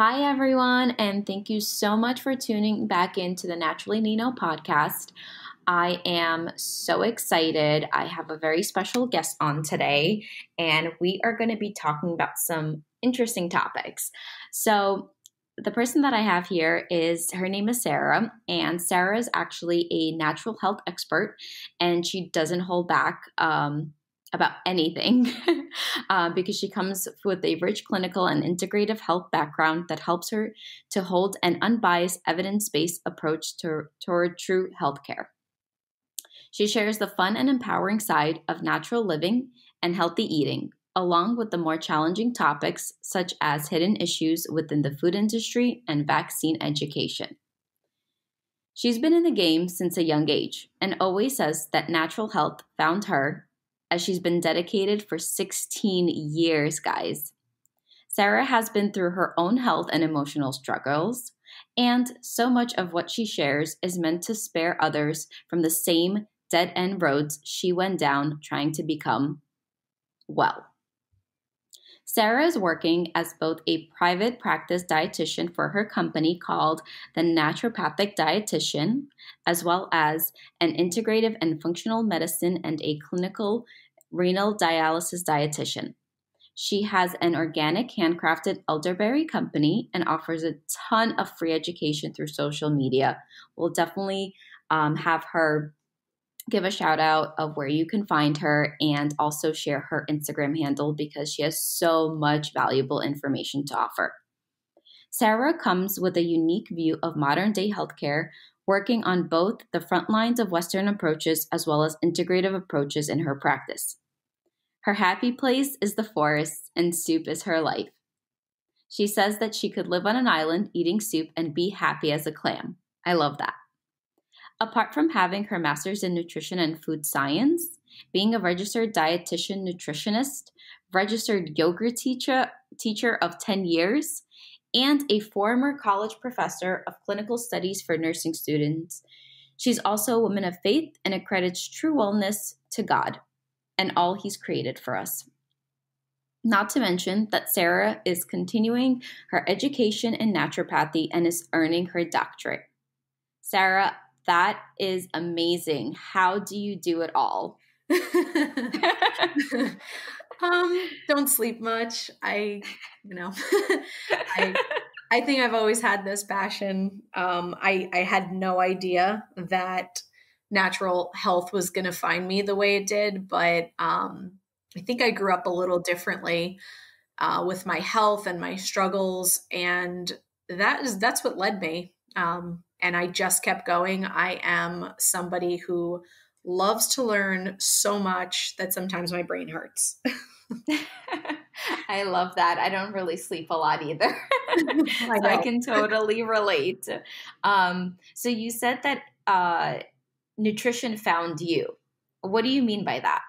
Hi, everyone, and thank you so much for tuning back into the Naturally Nino podcast. I am so excited. I have a very special guest on today, and we are going to be talking about some interesting topics. So, the person that I have here her name is Sara, and Sara is actually a natural health expert, and she doesn't hold back about anything because she comes with a rich clinical and integrative health background that helps her to hold an unbiased, evidence-based approach toward true healthcare. She shares the fun and empowering side of natural living and healthy eating, along with the more challenging topics such as hidden issues within the food industry and vaccine education. She's been in the game since a young age and always says that natural health found her, as she's been dedicated for 16 years, guys. Sara has been through her own health and emotional struggles, and so much of what she shares is meant to spare others from the same dead-end roads she went down trying to become well. Sara is working as both a private practice dietitian for her company called the Naturopathic Dietitian, as well as an integrative and functional medicine and a clinical renal dialysis dietitian. She has an organic handcrafted elderberry company and offers a ton of free education through social media. We'll definitely have her give a shout out of where you can find her and also share her Instagram handle because she has so much valuable information to offer. Sara comes with a unique view of modern day healthcare, working on both the front lines of Western approaches as well as integrative approaches in her practice. Her happy place is the forest, and soup is her life. She says that she could live on an island eating soup and be happy as a clam. I love that. Apart from having her master's in nutrition and food science, being a registered dietitian nutritionist, registered yoga teacher of 10 years, and a former college professor of clinical studies for nursing students, she's also a woman of faith and accredits true wellness to God and all He's created for us. Not to mention that Sara is continuing her education in naturopathy and is earning her doctorate. Sara, that is amazing. How do you do it all? Don't sleep much. I think I've always had this passion. I had no idea that natural health was going to find me the way it did, but I think I grew up a little differently with my health and my struggles, and that's what led me. And I just kept going. I am somebody who loves to learn so much that sometimes my brain hurts. I love that. I don't really sleep a lot either. So I can totally relate. So you said that nutrition found you. What do you mean by that?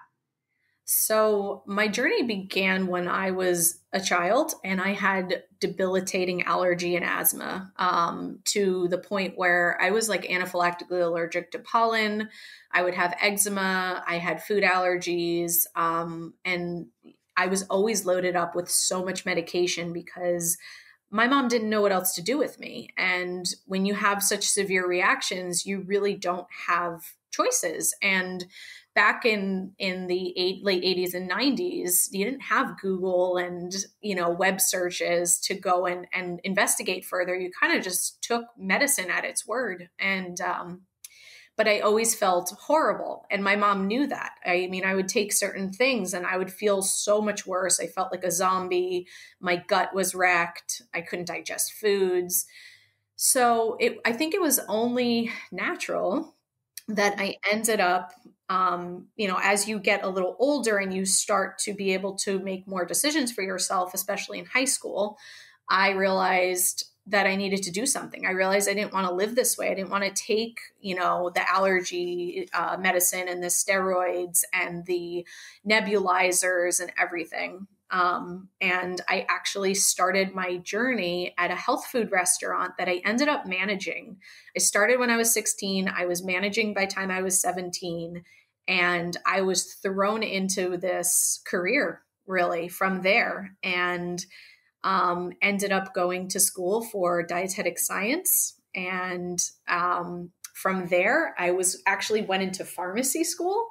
So my journey began when I was a child and I had debilitating allergy and asthma to the point where I was like anaphylactically allergic to pollen. I would have eczema. I had food allergies. And I was always loaded up with so much medication because my mom didn't know what else to do with me. And when you have such severe reactions, you really don't have choices. And back in the late 80s and 90s, you didn't have Google and, web searches to go and investigate further. You kind of just took medicine at its word. And, but I always felt horrible. And my mom knew that. I mean, I would take certain things and I would feel so much worse. I felt like a zombie. My gut was wrecked. I couldn't digest foods. So I think it was only natural that I ended up, as you get a little older and you start to be able to make more decisions for yourself, especially in high school, I realized that I needed to do something. I realized I didn't want to live this way. I didn't want to take, the allergy medicine and the steroids and the nebulizers and everything. And I actually started my journey at a health food restaurant that I ended up managing. I started when I was 16. I was managing by the time I was 17. And I was thrown into this career really from there. And Ended up going to school for dietetic science. And from there, I was actually went into pharmacy school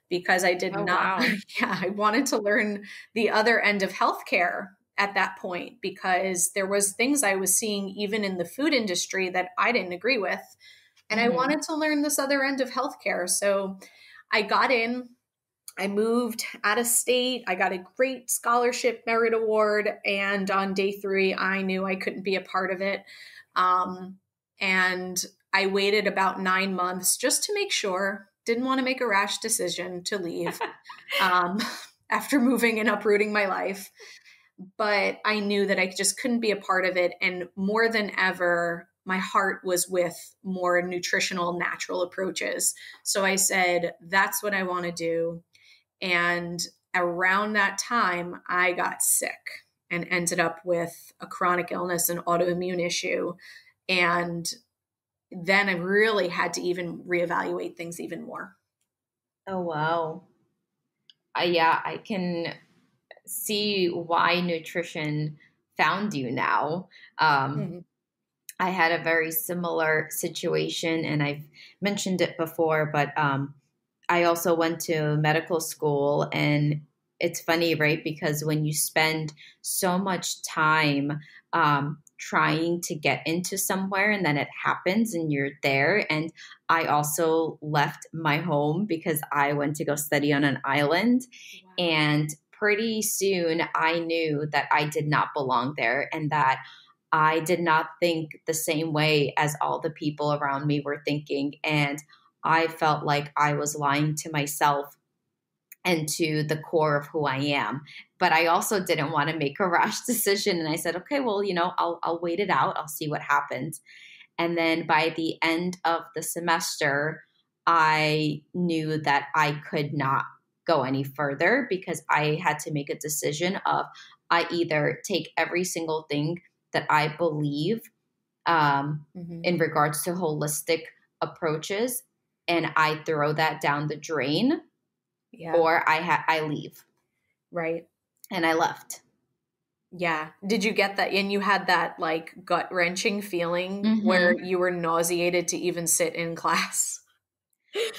because I did Oh, not, wow. yeah, I wanted to learn the other end of healthcare at that point because there was things I was seeing even in the food industry that I didn't agree with. And I Mm-hmm. wanted to learn this other end of healthcare. So I got in, I moved out of state. I got a great scholarship merit award. And on day 3, I knew I couldn't be a part of it. And I waited about 9 months just to make sure, didn't want to make a rash decision to leave um, after moving and uprooting my life. But I knew that I just couldn't be a part of it. And more than ever, my heart was with more nutritional, natural approaches. So I said, that's what I want to do. And around that time, I got sick and ended up with a chronic illness, an autoimmune issue. And then I really had to even reevaluate things even more. Oh, wow. Yeah, I can see why nutrition found you now. Mm-hmm. I had a very similar situation, and I've mentioned it before, but I also went to medical school, and it's funny, right? Because when you spend so much time trying to get into somewhere and then it happens and you're there. And I also left my home because I went to go study on an island. Wow. And pretty soon I knew that I did not belong there and that I did not think the same way as all the people around me were thinking. And I felt like I was lying to myself and to the core of who I am. But I also didn't want to make a rash decision. And I said, okay, well, I'll wait it out. I'll see what happens. And then by the end of the semester, I knew that I could not go any further because I had to make a decision of I either take every single thing that I believe Mm-hmm. in regards to holistic approaches and I throw that down the drain, Yeah. or I leave. Right. And I left. Yeah. Did you get that? And you had that like gut wrenching feeling where Mm-hmm. you were nauseated to even sit in class.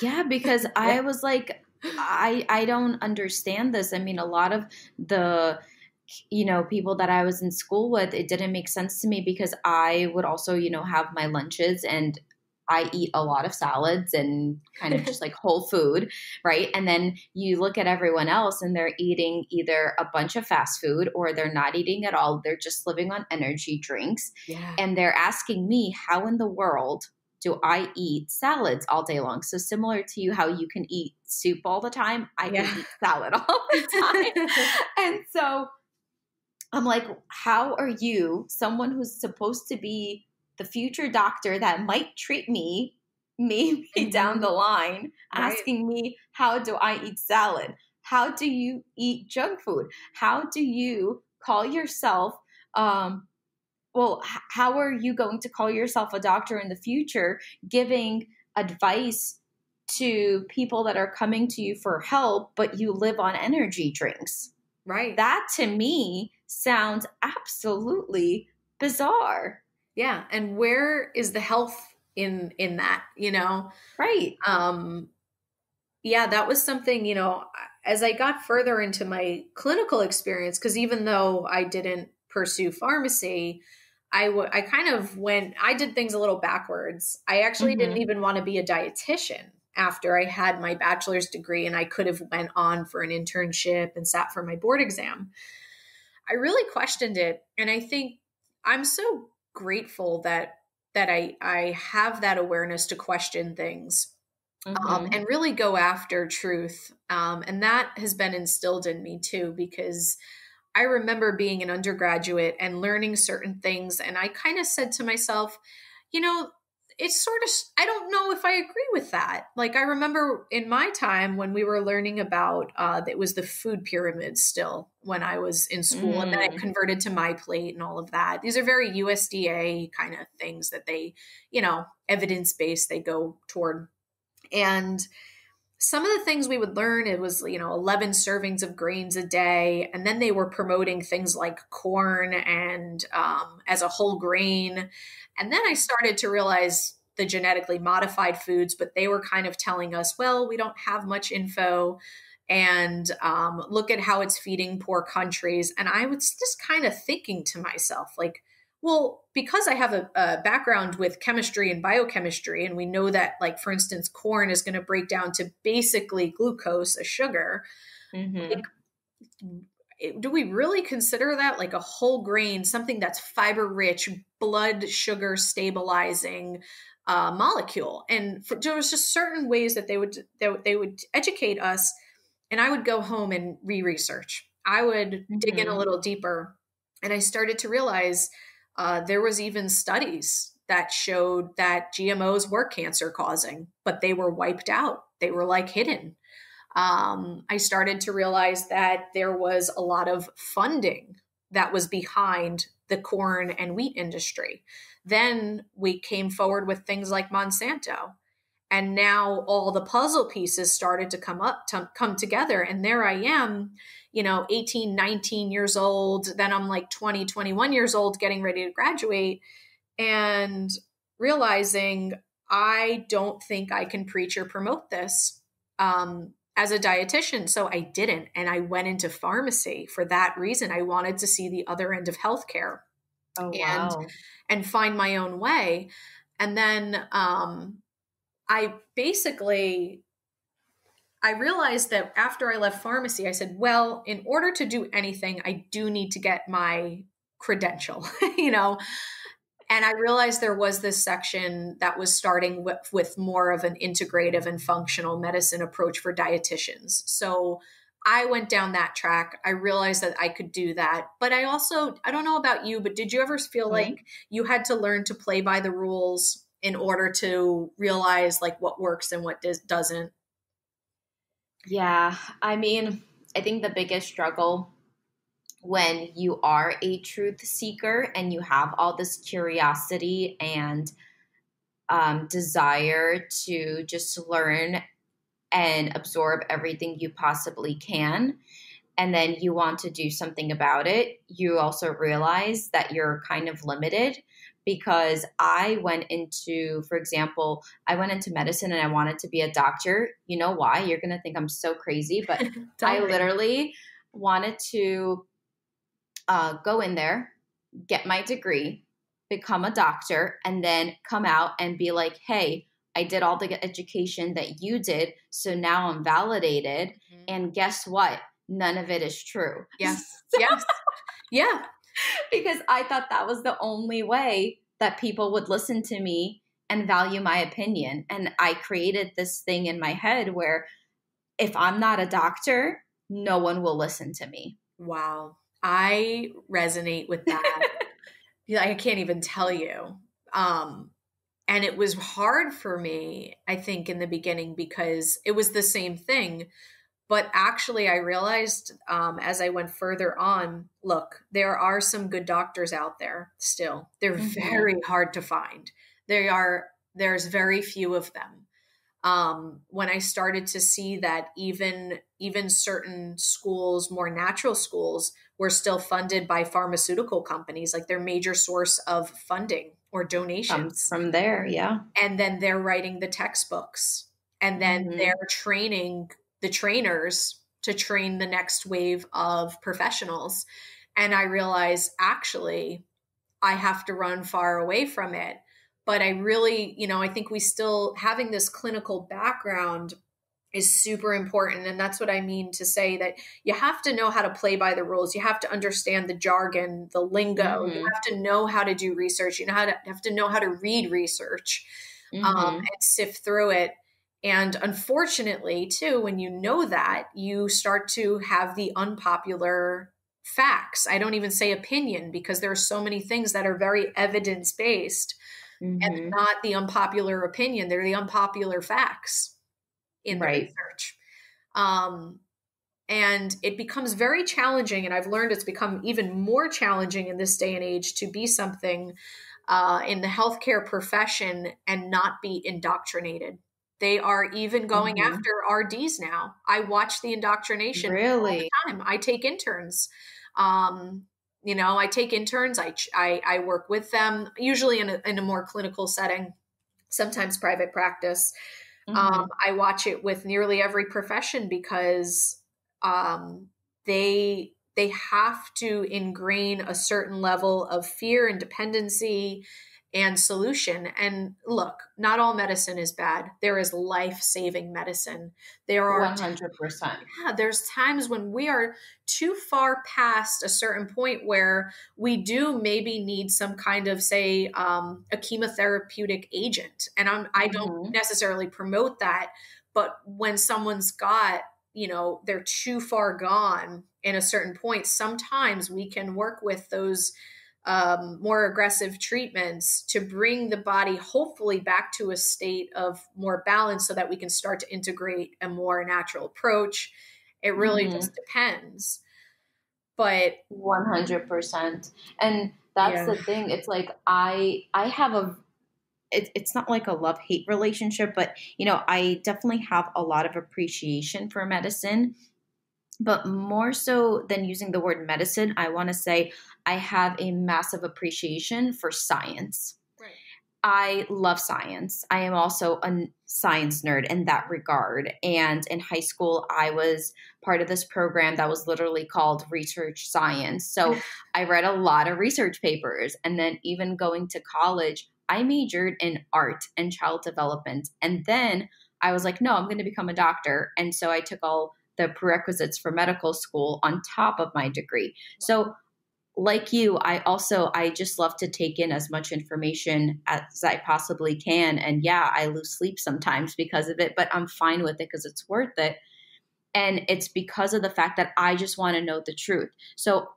Yeah, because Yeah. I was like, I don't understand this. I mean, a lot of the people that I was in school with, it didn't make sense to me because I would also, have my lunches and I eat a lot of salads and kind of just like whole food, right? And then you look at everyone else and they're eating either a bunch of fast food or they're not eating at all. They're just living on energy drinks. Yeah. And they're asking me, how in the world do I eat salads all day long? So similar to you, how you can eat soup all the time, I can Yeah. eat salad all the time. And so I'm like, how are you, someone who's supposed to be the future doctor that might treat me maybe down Mhm. the line, Right. asking me, how do I eat salad? How do you eat junk food? How do you call yourself, how are you going to call yourself a doctor in the future, giving advice to people that are coming to you for help, but you live on energy drinks? Right. That to me sounds absolutely bizarre. Yeah. And where is the health in that, Right. Yeah, that was something, as I got further into my clinical experience, because even though I didn't pursue pharmacy, I kind of I did things a little backwards. I actually didn't Mm-hmm. even want to be a dietitian after I had my bachelor's degree, and I could have went on for an internship and sat for my board exam. I really questioned it, and I think I'm so grateful that I have that awareness to question things, Mm-hmm. and really go after truth. And that has been instilled in me too, because I remember being an undergraduate and learning certain things. And I kind of said to myself, you know, it's sort of, I don't know if I agree with that. Like, I remember in my time when we were learning about, it was the food pyramid still when I was in school. And then I Mm. converted to my plate and all of that. These are very USDA kind of things that they, evidence based, they go toward. And some of the things we would learn, it was, 11 servings of grains a day. And then they were promoting things like corn and as a whole grain. And then I started to realize the genetically modified foods, but they were kind of telling us, well, we don't have much info. And look at how it's feeding poor countries. And I was just kind of thinking to myself, like, well, because I have a background with chemistry and biochemistry, and we know that, like, for instance, corn is going to break down to basically glucose, a sugar. Mm-hmm. Like, do we really consider that like a whole grain, something that's fiber rich, blood sugar stabilizing molecule? And there was just certain ways that they would educate us, and I would go home and research. I would dig in a little deeper, and I started to realize there was even studies that showed that GMOs were cancer causing, but they were wiped out. They were like hidden. I started to realize that there was a lot of funding that was behind the corn and wheat industry. Then we came forward with things like Monsanto. And now all the puzzle pieces started to come together. And there I am, 18, 19 years old. Then I'm like 20, 21 years old, getting ready to graduate and realizing I don't think I can preach or promote this as a dietitian. So I didn't. And I went into pharmacy for that reason. I wanted to see the other end of healthcare and find my own way. And then I realized that after I left pharmacy, I said, well, in order to do anything, I do need to get my credential, And I realized there was this section that was starting with more of an integrative and functional medicine approach for dietitians. So I went down that track. I realized that I could do that. But I don't know about you, but did you ever feel like you had to learn to play by the rules in order to realize like what works and what doesn't? Yeah. I mean, I think the biggest struggle when you are a truth seeker and you have all this curiosity and desire to just learn and absorb everything you possibly can, and then you want to do something about it, you also realize that you're kind of limited. Because I went into medicine and I wanted to be a doctor. You know why? You're going to think I'm so crazy, but I literally wanted to go in there, get my degree, become a doctor, and then come out and be like, hey, I did all the education that you did, so now I'm validated. Mm-hmm. And guess what? None of it is true. Yes. Yes. Yeah. Because I thought that was the only way that people would listen to me and value my opinion. And I created this thing in my head where if I'm not a doctor, no one will listen to me. Wow. I resonate with that. I can't even tell you. And it was hard for me, I think, in the beginning because it was the same thing. But actually, I realized as I went further on, look, there are some good doctors out there still. They're very hard to find. There's very few of them. When I started to see that even certain schools, more natural schools, were still funded by pharmaceutical companies, like their major source of funding or donations. From there, yeah. And then they're writing the textbooks. And then they're training the trainers to train the next wave of professionals. And I realized, actually, I have to run far away from it. But I really, I think we still having this clinical background is super important. And that's what I mean to say that you have to know how to play by the rules. You have to understand the jargon, the lingo. You have to know how to do research. You have to know how to read research and sift through it. And unfortunately, too, when you know that, you start to have the unpopular facts. I don't even say opinion because there are so many things that are very evidence-based and not the unpopular opinion. They're the unpopular facts in the research. And it becomes very challenging. And I've learned it's become even more challenging in this day and age to be something in the healthcare profession and not be indoctrinated. They are even going Mm-hmm. after RDs now. I watch the indoctrination all the Really? time. I take interns. Um, I take interns. I work with them, usually in a more clinical setting, sometimes private practice. Mm-hmm. I watch it with nearly every profession because they have to ingrain a certain level of fear and dependency and solution. And look, not all medicine is bad. There is life-saving medicine. There are 100%. yeah, there's times when we are too far past a certain point where we do maybe need some kind of, say, a chemotherapeutic agent. And I don't Mm-hmm. necessarily promote that, but when someone's got, they're too far gone in a certain point, sometimes we can work with those more aggressive treatments to bring the body hopefully back to a state of more balance so that we can start to integrate a more natural approach. It really Mm-hmm. just depends. But 100%. And that's yeah, the thing. It's like I have it's not like a love-hate relationship, but I definitely have a lot of appreciation for medicine. But more so than using the word medicine, I want to say I have a massive appreciation for science. right. I love science. I am also a science nerd in that regard. And in high school, I was part of this program that was literally called Research Science. So I read a lot of research papers. And then even going to college, I majored in art and child development. And then I was like, no, I'm going to become a doctor. And so I took all the prerequisites for medical school on top of my degree. So like you, I just love to take in as much information as I possibly can. And yeah, I lose sleep sometimes because of it, but I'm fine with it because it's worth it. And it's because of the fact that I just want to know the truth. So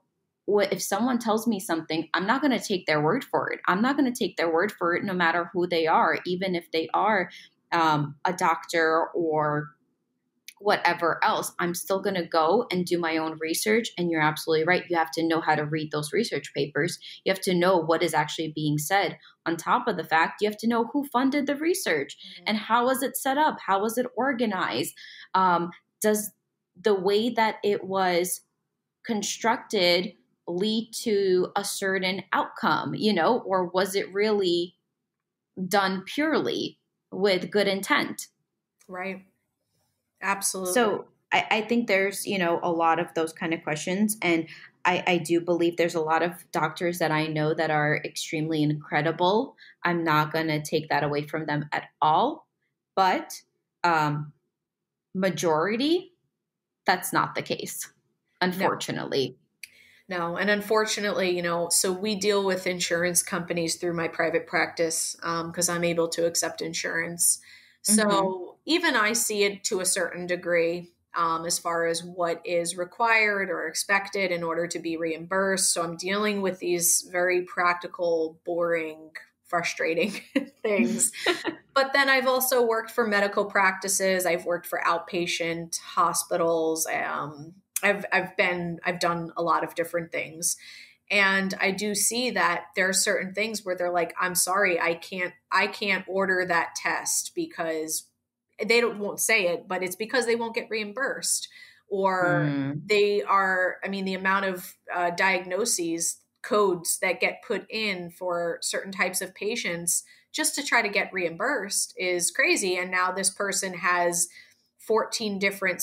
if someone tells me something, I'm not going to take their word for it. I'm not going to take their word for it no matter who they are, even if they are a doctor or whatever else. I'm still going to go and do my own research. And you're absolutely right. You have to know how to read those research papers. You have to know what is actually being said. On top of the fact, you have to know who funded the research and how was it set up? How was it organized? Does the way that it was constructed lead to a certain outcome, or was it really done purely with good intent? Right. Absolutely. So I think there's, a lot of those kind of questions. And I do believe there's a lot of doctors that I know that are extremely incredible. I'm not going to take that away from them at all. But um, majority, that's not the case, No. unfortunately. No, and unfortunately, so we deal with insurance companies through my private practice because I'm able to accept insurance. Mm-hmm. So even I see it to a certain degree as far as what is required or expected in order to be reimbursed. So I'm dealing with these very practical, boring, frustrating things. But then I've also worked for medical practices. I've worked for outpatient hospitals. I've done a lot of different things. And I do see that there are certain things where they're like, I'm sorry, I can't order that test because won't say it, but it's because they won't get reimbursed. Or Mm. the amount of diagnoses codes that get put in for certain types of patients just to try to get reimbursed is crazy. And now this person has 14 different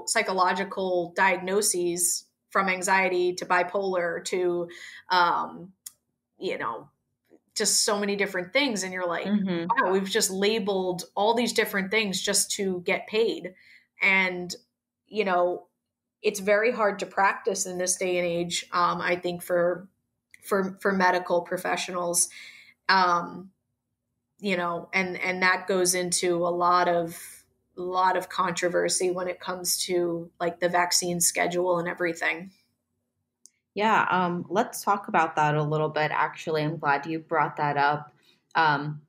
psychological diagnoses, from anxiety to bipolar to um, you know just so many different things. And you're like, Mm-hmm. wow, we've just labeled all these different things just to get paid. And you know it's very hard to practice in this day and age, I think, for medical professionals. um, and that goes into a lot of controversy when it comes to like the vaccine schedule and everything. Yeah, let's talk about that a little bit. Actually, I'm glad you brought that up. Um,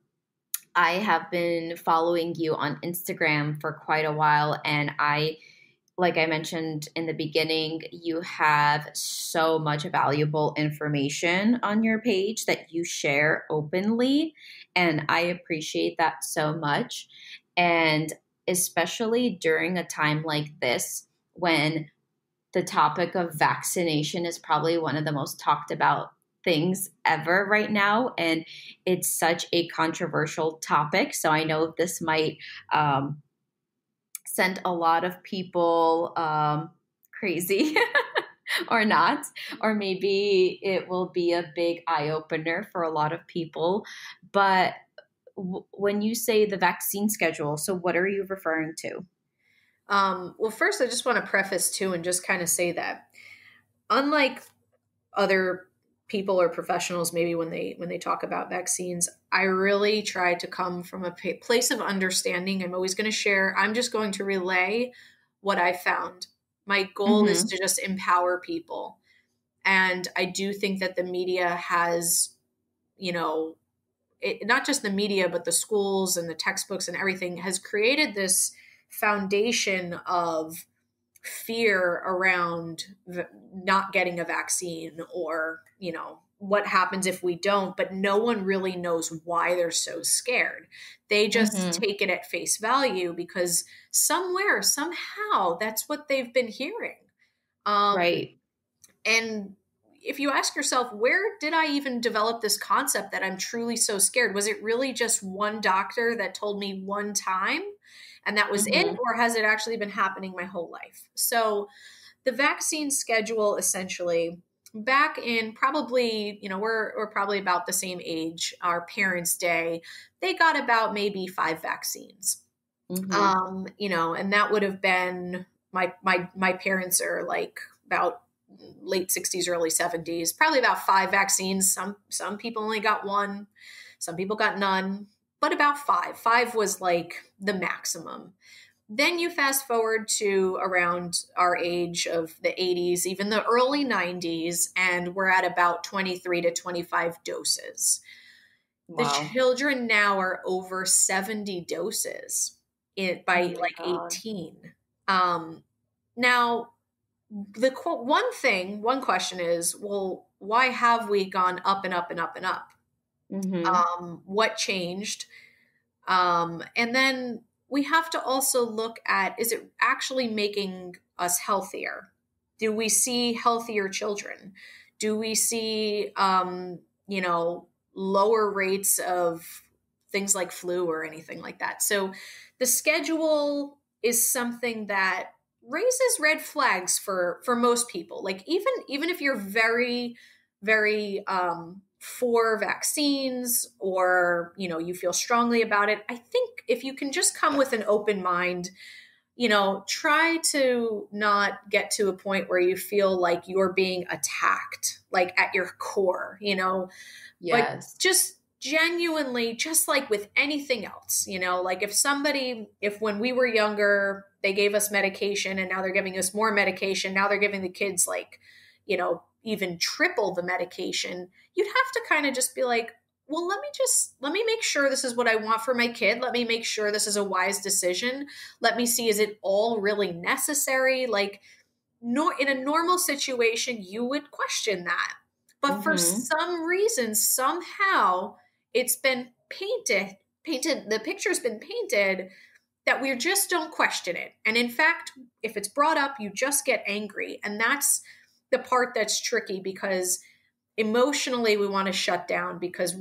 I have been following you on Instagram for quite a while, and I like I mentioned in the beginning, you have so much valuable information on your page that you share openly. And I appreciate that so much. And especially during a time like this, when the topic of vaccination is probably one of the most talked about things ever right now. And it's such a controversial topic. So I know this might send a lot of people crazy or not. Or maybe it will be a big eye opener for a lot of people. But when you say the vaccine schedule, so what are you referring to? Well, first, I just want to preface too and just kind of say that unlike other people or professionals, maybe when they talk about vaccines, I really try to come from a place of understanding. I'm always going to share. I'm just going to relay what I found. My goal is Mm-hmm. to just empower people, and I do think that the media has, you know, not just the media, but the schools and the textbooks and everything has created this foundation of fear around not getting a vaccine or, what happens if we don't, but no one really knows why they're so scared. They just Mm-hmm. take it at face value because somewhere, somehow, that's what they've been hearing. Um, Right. and if you ask yourself, where did I even develop this concept that I'm truly so scared? Was it really just one doctor that told me one time and that was it? Mm-hmm. Or has it actually been happening my whole life? So the vaccine schedule essentially back in probably, we're probably about the same age, our parents' day, they got about maybe 5 vaccines. Mm-hmm. And that would have been my parents are like about late 60s, early 70s, probably about 5 vaccines. Some people only got one, some people got none, but about five. Five was like the maximum. Then you fast forward to around our age of the 80s, even the early 90s, and we're at about 23 to 25 doses. The Wow. children now are over 70 doses Oh by my like God. 18. Now, one question is, well, why have we gone up and up and up and up? Mm-hmm. What changed? And then we have to also look at, is it actually making us healthier? Do we see healthier children? Do we see, lower rates of things like flu or anything like that? So the schedule is something that raises red flags for most people. Like even if you're very, very for vaccines or you feel strongly about it, I think if you can just come with an open mind, try to not get to a point where you feel like you're being attacked, like at your core, but Yes. just genuinely, just like with anything else, like if when we were younger, they gave us medication and now they're giving us more medication, now they're giving the kids like, even triple the medication, you'd have to kind of just be like, well, let me make sure this is what I want for my kid. Let me make sure this is a wise decision. Let me see, is it all really necessary? Like, in a normal situation, you would question that. But for Mm-hmm. some reason, somehow, it's been painted, the picture's been painted that we just don't question it. And in fact, if it's brought up, you just get angry. And that's the part that's tricky because emotionally we want to shut down because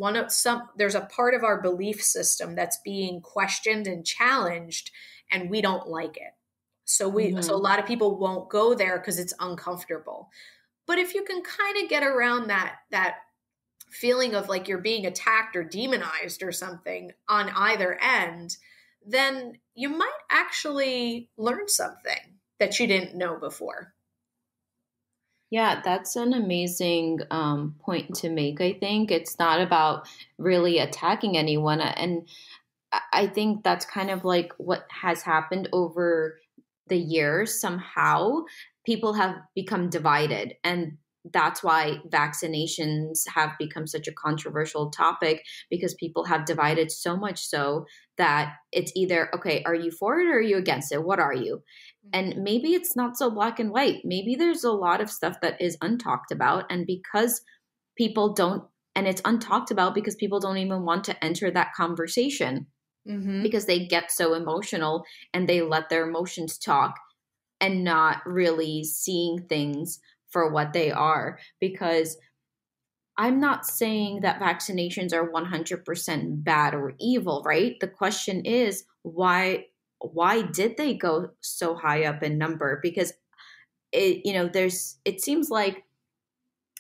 there's a part of our belief system that's being questioned and challenged and we don't like it. So a Mm-hmm. lot of people won't go there because it's uncomfortable. But if you can kind of get around that feeling of like you're being attacked or demonized or something on either end, then you might actually learn something that you didn't know before. Yeah, that's an amazing point to make. I think it's not about really attacking anyone. And I think that's kind of like what has happened over the years. Somehow people have become divided. And that's why vaccinations have become such a controversial topic because people have divided so much so that it's either, okay, are you for it or are you against it? What are you? And maybe it's not so black and white. Maybe there's a lot of stuff that is untalked about. And because people don't, and it's untalked about because people don't even want to enter that conversation Mm-hmm. because they get so emotional and they let their emotions talk and not really seeing things for what they are. Because I'm not saying that vaccinations are 100% bad or evil, right? The question is why did they go so high up in number? Because it seems like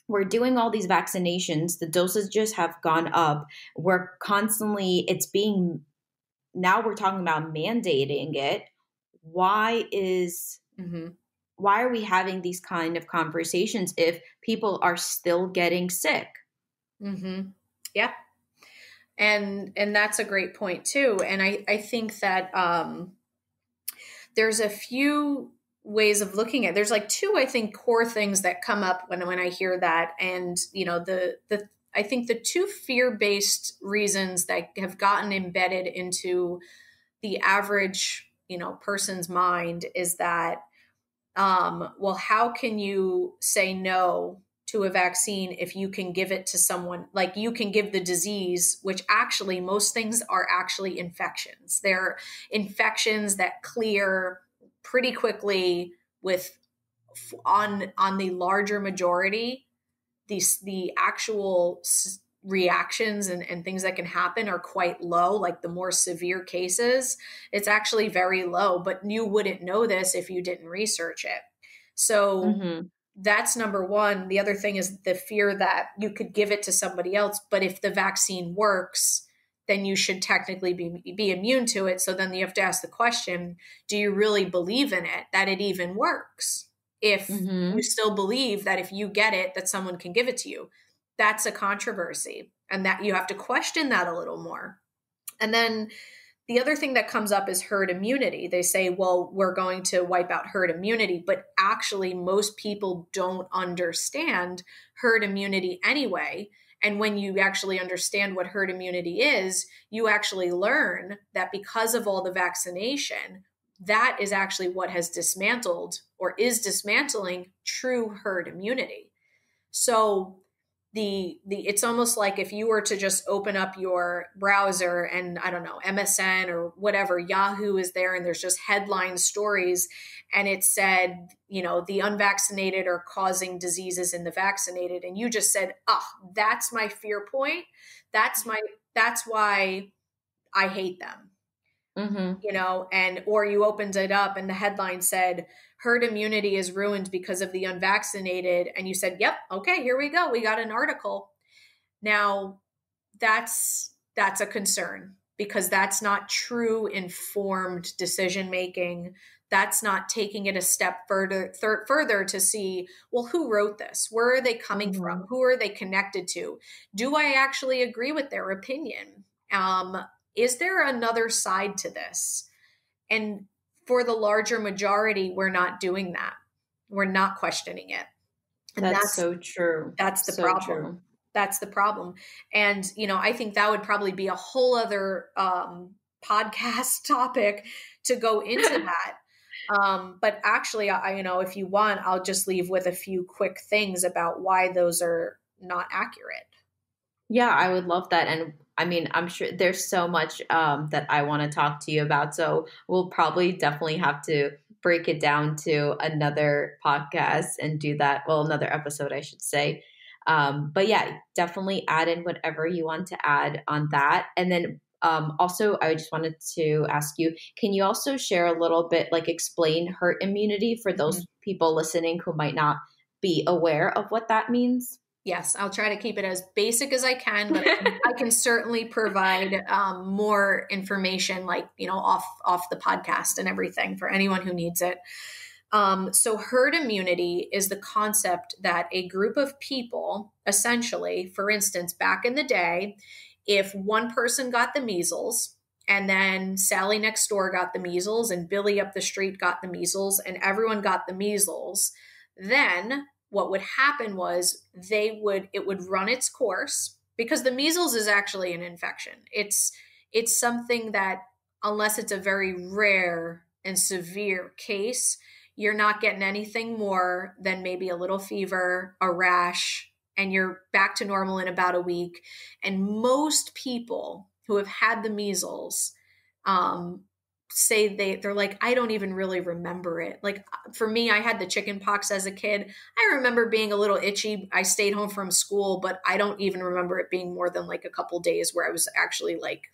we're doing all these vaccinations, the dosages have gone up. We're constantly it's being now we're talking about mandating it. Why is Mm-hmm. why are we having these kind of conversations if people are still getting sick? Mm-hmm. Yeah. And that's a great point too. And I think that there's a few ways of looking at there's like two, I think, core things that come up when I hear that. And the I think the two fear-based reasons that have gotten embedded into the average person's mind is that well, how can you say no to a vaccine if you can give it to someone, like you can give the disease, which actually most things are actually infections. They're infections that clear pretty quickly with on the larger majority. The actual reactions and things that can happen are quite low. Like the more severe cases, it's actually very low, but you wouldn't know this if you didn't research it. So Mm-hmm. that's number one. The other thing is the fear that you could give it to somebody else, but if the vaccine works, then you should technically be immune to it. So then you have to ask the question, do you really believe in it, that it even works? If you Mm-hmm. still believe that if you get it, that someone can give it to you, that's a controversy. And that you have to question that a little more. And then the other thing that comes up is herd immunity. They say, well, we're going to wipe out herd immunity, but actually most people don't understand herd immunity anyway. And when you actually understand what herd immunity is, you actually learn that because of all the vaccination, that is actually what has dismantled or is dismantling true herd immunity. So the it's almost like if you were to just open up your browser and I don't know, MSN or whatever, Yahoo is there and there's just headline stories and it said, the unvaccinated are causing diseases in the vaccinated, and you just said, that's my fear point. That's why I hate them. Mm-hmm. And or you opened it up and the headline said herd immunity is ruined because of the unvaccinated, and you said, yep, okay, here we go, we got an article. Now that's a concern because that's not true informed decision making. That's not taking it a step further to see, well, who wrote this, where are they coming Mm-hmm. from, who are they connected to, do I actually agree with their opinion, is there another side to this? And for the larger majority, we're not doing that. We're not questioning it. And That's so true. that's the So problem. true. That's the problem. And, I think that would probably be a whole other podcast topic to go into that. But actually, if you want, I'll just leave with a few quick things about why those are not accurate. Yeah, I would love that. And I mean, I'm sure there's so much that I want to talk to you about. So we'll probably definitely have to break it down to another podcast and do that. Well, another episode, I should say. But yeah, definitely add in whatever you want to add on that. And then also, I just wanted to ask you, can you also share a little bit, like explain herd immunity for Mhm. those people listening who might not be aware of what that means? Yes, I'll try to keep it as basic as I can, but I can certainly provide more information, like off the podcast and everything for anyone who needs it. So herd immunity is the concept that a group of people, essentially, for instance, back in the day, if one person got the measles, and then Sally next door got the measles, and Billy up the street got the measles, and everyone got the measles, then what would happen was it would run its course, because the measles is actually an infection. It's something that, unless it's a very rare and severe case, you're not getting anything more than maybe a little fever, a rash, and you're back to normal in about a week. And most people who have had the measles say they're like, I don't even really remember it. Like for me, I had the chicken pox as a kid. I remember being a little itchy. I stayed home from school, but I don't even remember it being more than like a couple days where I was actually like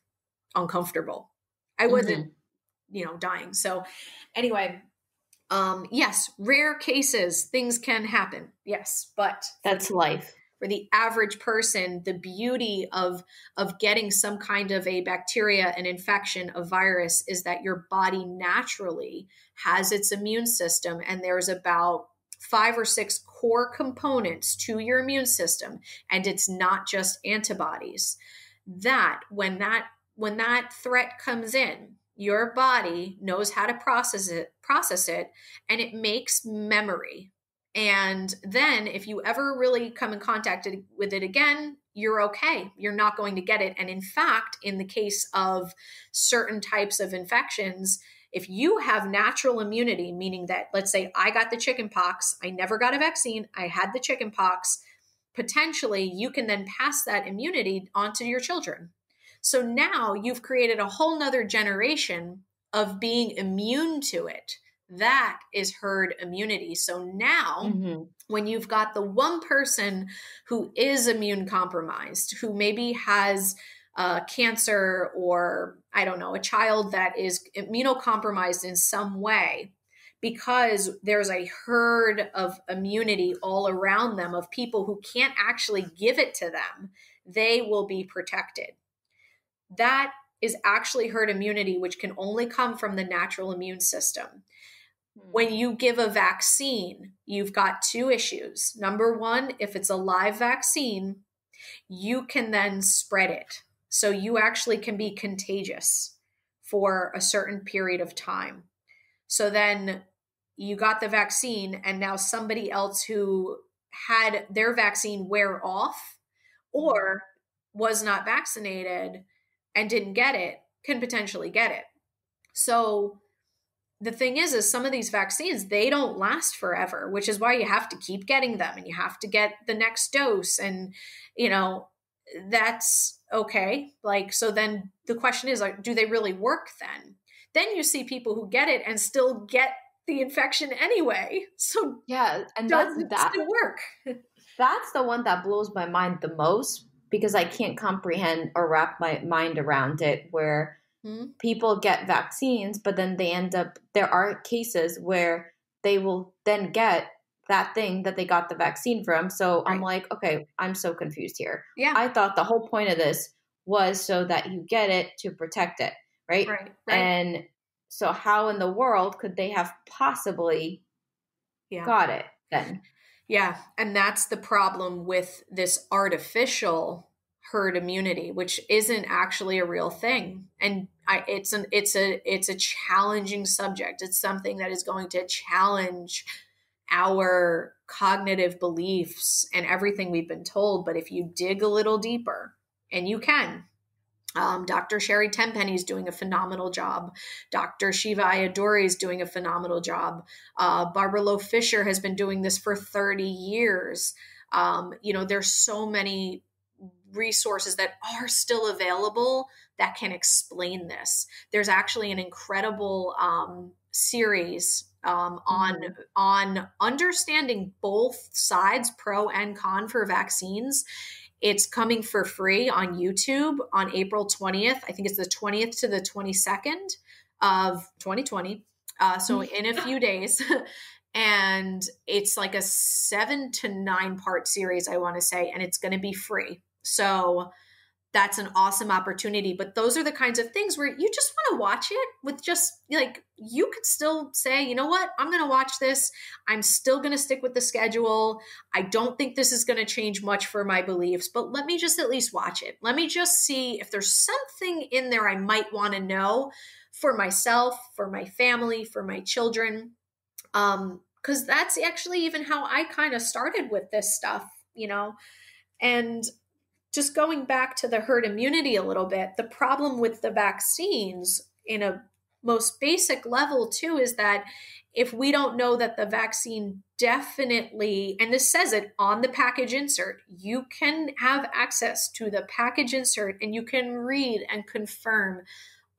uncomfortable. I wasn't, dying. So anyway, yes, rare cases, things can happen. Yes, but That's life. For the average person, the beauty of getting some kind of a bacteria, an infection, a virus, is that your body naturally has its immune system, and there's about 5 or 6 core components to your immune system, and it's not just antibodies. That when that threat comes in, your body knows how to process it, and it makes memory. And then if you ever really come in contact with it again, you're okay. You're not going to get it. And in fact, in the case of certain types of infections, if you have natural immunity, meaning that, let's say I got the chicken pox, I never got a vaccine, I had the chicken pox, potentially you can then pass that immunity onto your children. So now you've created a whole nother generation of being immune to it. That is herd immunity. So now, when you've got the one person who is immune compromised, who maybe has cancer, or I don't know, a child that is immunocompromised in some way, because there's a herd of immunity all around them of people who can't actually give it to them, they will be protected. That is actually herd immunity, which can only come from the natural immune system. When you give a vaccine, you've got 2 issues. Number one, if it's a live vaccine, you can then spread it. So you actually can be contagious for a certain period of time. So then you got the vaccine, and now somebody else who had their vaccine wear off or was not vaccinated and didn't get it can potentially get it. So the thing is some of these vaccines, they don't last forever, which is why you have to keep getting them, and you have to get the next dose. And, that's okay. Like, so then the question is, like, do they really work then? Then you see people who get it and still get the infection anyway. So yeah, and does it still work? That's the one that blows my mind the most, because I can't comprehend or wrap my mind around it, where people get vaccines, but then there are cases where they will then get that thing that they got the vaccine from. So right. I'm like, okay, I'm so confused here. Yeah. I thought the whole point of this was so that you get it to protect it, right? Right. And so how in the world could they have possibly got it then? Yeah. And that's the problem with this artificial herd immunity, which isn't actually a real thing. And it's a challenging subject. It's something that is going to challenge our cognitive beliefs and everything we've been told. But if you dig a little deeper, and you can, Dr. Sherry Tenpenny is doing a phenomenal job. Dr. Shiva Ayyadurai is doing a phenomenal job. Barbara Loe Fisher has been doing this for 30 years. There's so many resources that are still available that can explain this. There's actually an incredible series on understanding both sides, pro and con, for vaccines. It's coming for free on YouTube on April 20th. I think it's the 20th to the 22nd of 2020. So in a few days. And it's like a 7 to 9 part series, I want to say, and it's going to be free. So that's an awesome opportunity. But those are the kinds of things where you just want to watch it with just like, you could still say, you know what, I'm going to watch this. I'm still going to stick with the schedule. I don't think this is going to change much for my beliefs, but let me just at least watch it. Let me just see if there's something in there I might want to know for myself, for my family, for my children. Because that's actually even how I kind of started with this stuff, and just going back to the herd immunity a little bit, the problem with the vaccines in a most basic level too is that if we don't know that the vaccine definitely, and this says it on the package insert, you can have access to the package insert and you can read and confirm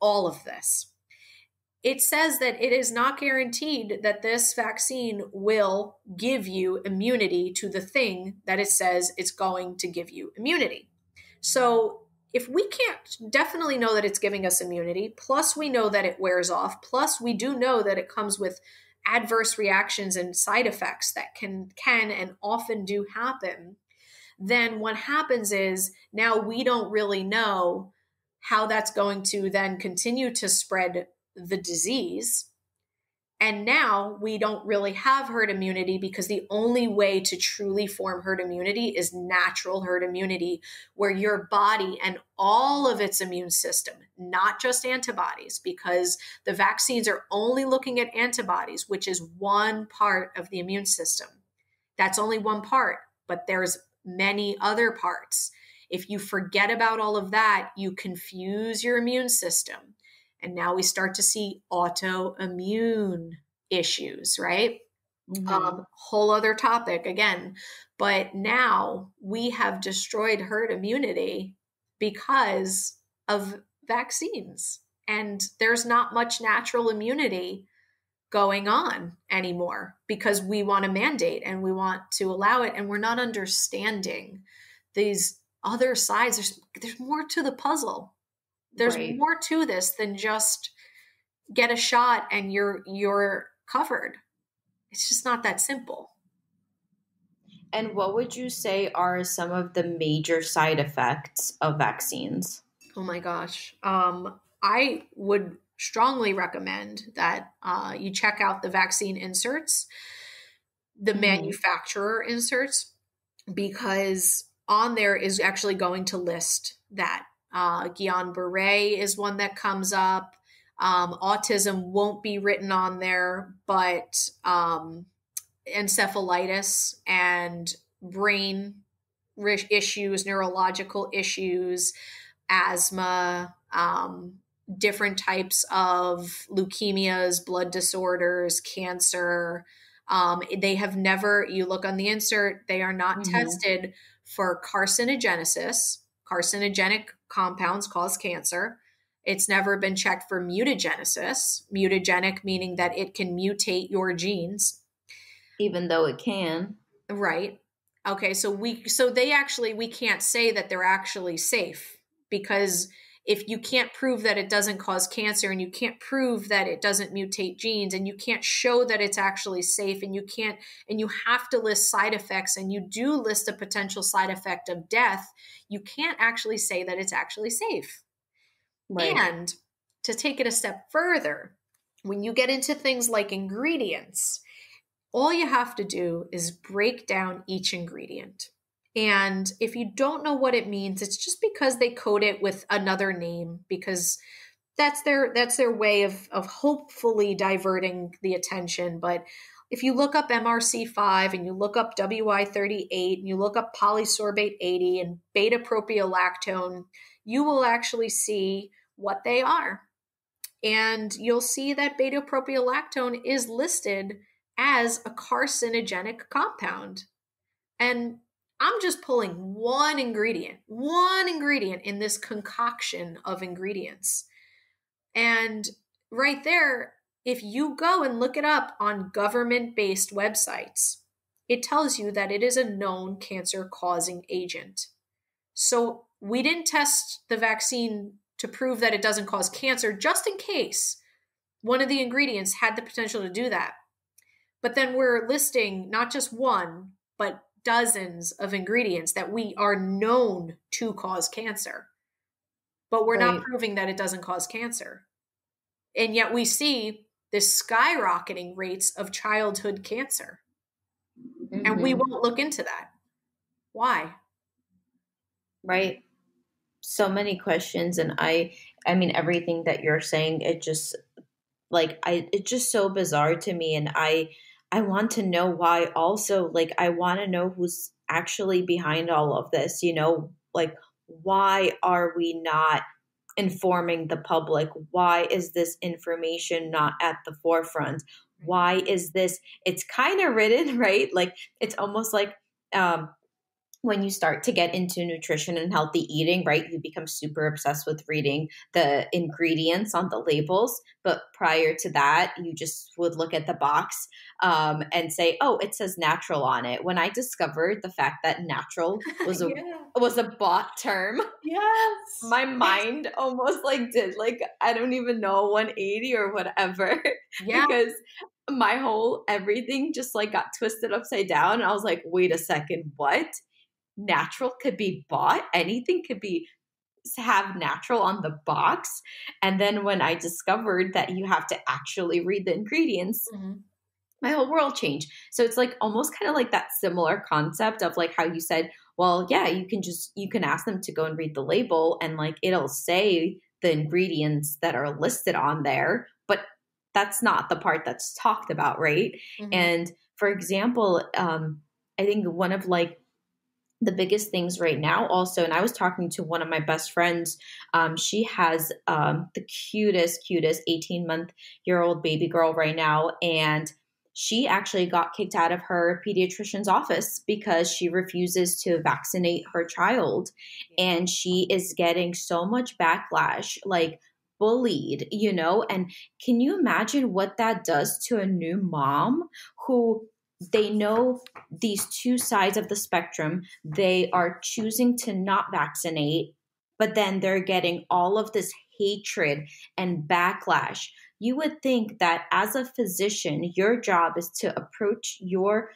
all of this. It says that it is not guaranteed that this vaccine will give you immunity to the thing that it says it's going to give you immunity. So if we can't definitely know that it's giving us immunity, plus we know that it wears off, plus we do know that it comes with adverse reactions and side effects that can and often do happen, then what happens is now we don't really know how that's going to then continue to spread the disease. And now we don't really have herd immunity because the only way to truly form herd immunity is natural herd immunity, where your body and all of its immune system, not just antibodies, because the vaccines are only looking at antibodies, which is one part of the immune system. That's only one part, but there's many other parts. If you forget about all of that, you confuse your immune system. And now we start to see autoimmune issues, right? Whole other topic again. But now we have destroyed herd immunity because of vaccines. And there's not much natural immunity going on anymore because we want to mandate and we want to allow it. And we're not understanding these other sides. There's more to the puzzle. There's more to this than just get a shot and you're covered. It's just not that simple. And what would you say are some of the major side effects of vaccines? Oh my gosh. I would strongly recommend that you check out the vaccine inserts, the manufacturer inserts, because on there is actually going to list that. Guillain-Barré is one that comes up. Autism won't be written on there, but encephalitis and brain issues, neurological issues, asthma, different types of leukemias, blood disorders, cancer. They have never, you look on the insert, they are not tested for carcinogenesis. Carcinogenic compounds cause cancer. It's never been checked for mutagenesis. Mutagenic meaning that it can mutate your genes. Even though it can. Right. Okay, so we can't say that they're actually safe, because if you can't prove that it doesn't cause cancer and you can't prove that it doesn't mutate genes and you can't show that it's actually safe and you have to list side effects and you do list a potential side effect of death, you can't actually say that it's actually safe. Right. And to take it a step further, when you get into things like ingredients, all you have to do is break down each ingredient. And if you don't know what it means, it's just because they code it with another name, because that's their way of hopefully diverting the attention. But if you look up MRC5 and you look up WI38 and you look up polysorbate 80 and beta propiolactone, you will actually see what they are. And you'll see that beta propiolactone is listed as a carcinogenic compound. And I'm just pulling one ingredient in this concoction of ingredients. And right there, if you go and look it up on government-based websites, it tells you that it is a known cancer-causing agent. So we didn't test the vaccine to prove that it doesn't cause cancer, just in case one of the ingredients had the potential to do that. But then we're listing not just one, but dozens of ingredients that we are known to cause cancer. But we're not proving that it doesn't cause cancer. And yet we see this skyrocketing rates of childhood cancer. And we won't look into that. Why? Right. So many questions. And I mean, everything that you're saying, it's just so bizarre to me. And I want to know why also. Like, I want to know who's actually behind all of this, why are we not informing the public? Why is this information not at the forefront? Why is this? It's kind of written, right? Like it's almost like when you start to get into nutrition and healthy eating, right, you become super obsessed with reading the ingredients on the labels. But prior to that, you just would look at the box and say, "Oh, it says natural on it." When I discovered the fact that natural was a Yeah. was a bought term, Yes. my mind almost like did like I don't even know 180 or whatever Yeah. because my whole everything just like got twisted upside down. And I was like, wait a second, what? Natural could be bought? Anything could be have natural on the box? And then when I discovered that you have to actually read the ingredients, Mhm. my whole world changed. So it's like almost kind of like that similar concept of like how you said, well, yeah, you can ask them to go and read the label and like it'll say the ingredients that are listed on there, but that's not the part that's talked about, right? Mhm. And for example, I think one of like the biggest things right now also, and I was talking to one of my best friends. She has the cutest 18-month-year-old baby girl right now, and she actually got kicked out of her pediatrician's office because she refuses to vaccinate her child. And she is getting so much backlash, like bullied, and can you imagine what that does to a new mom who they know these two sides of the spectrum? They are choosing to not vaccinate, but then they're getting all of this hatred and backlash. You would think that as a physician, your job is to approach your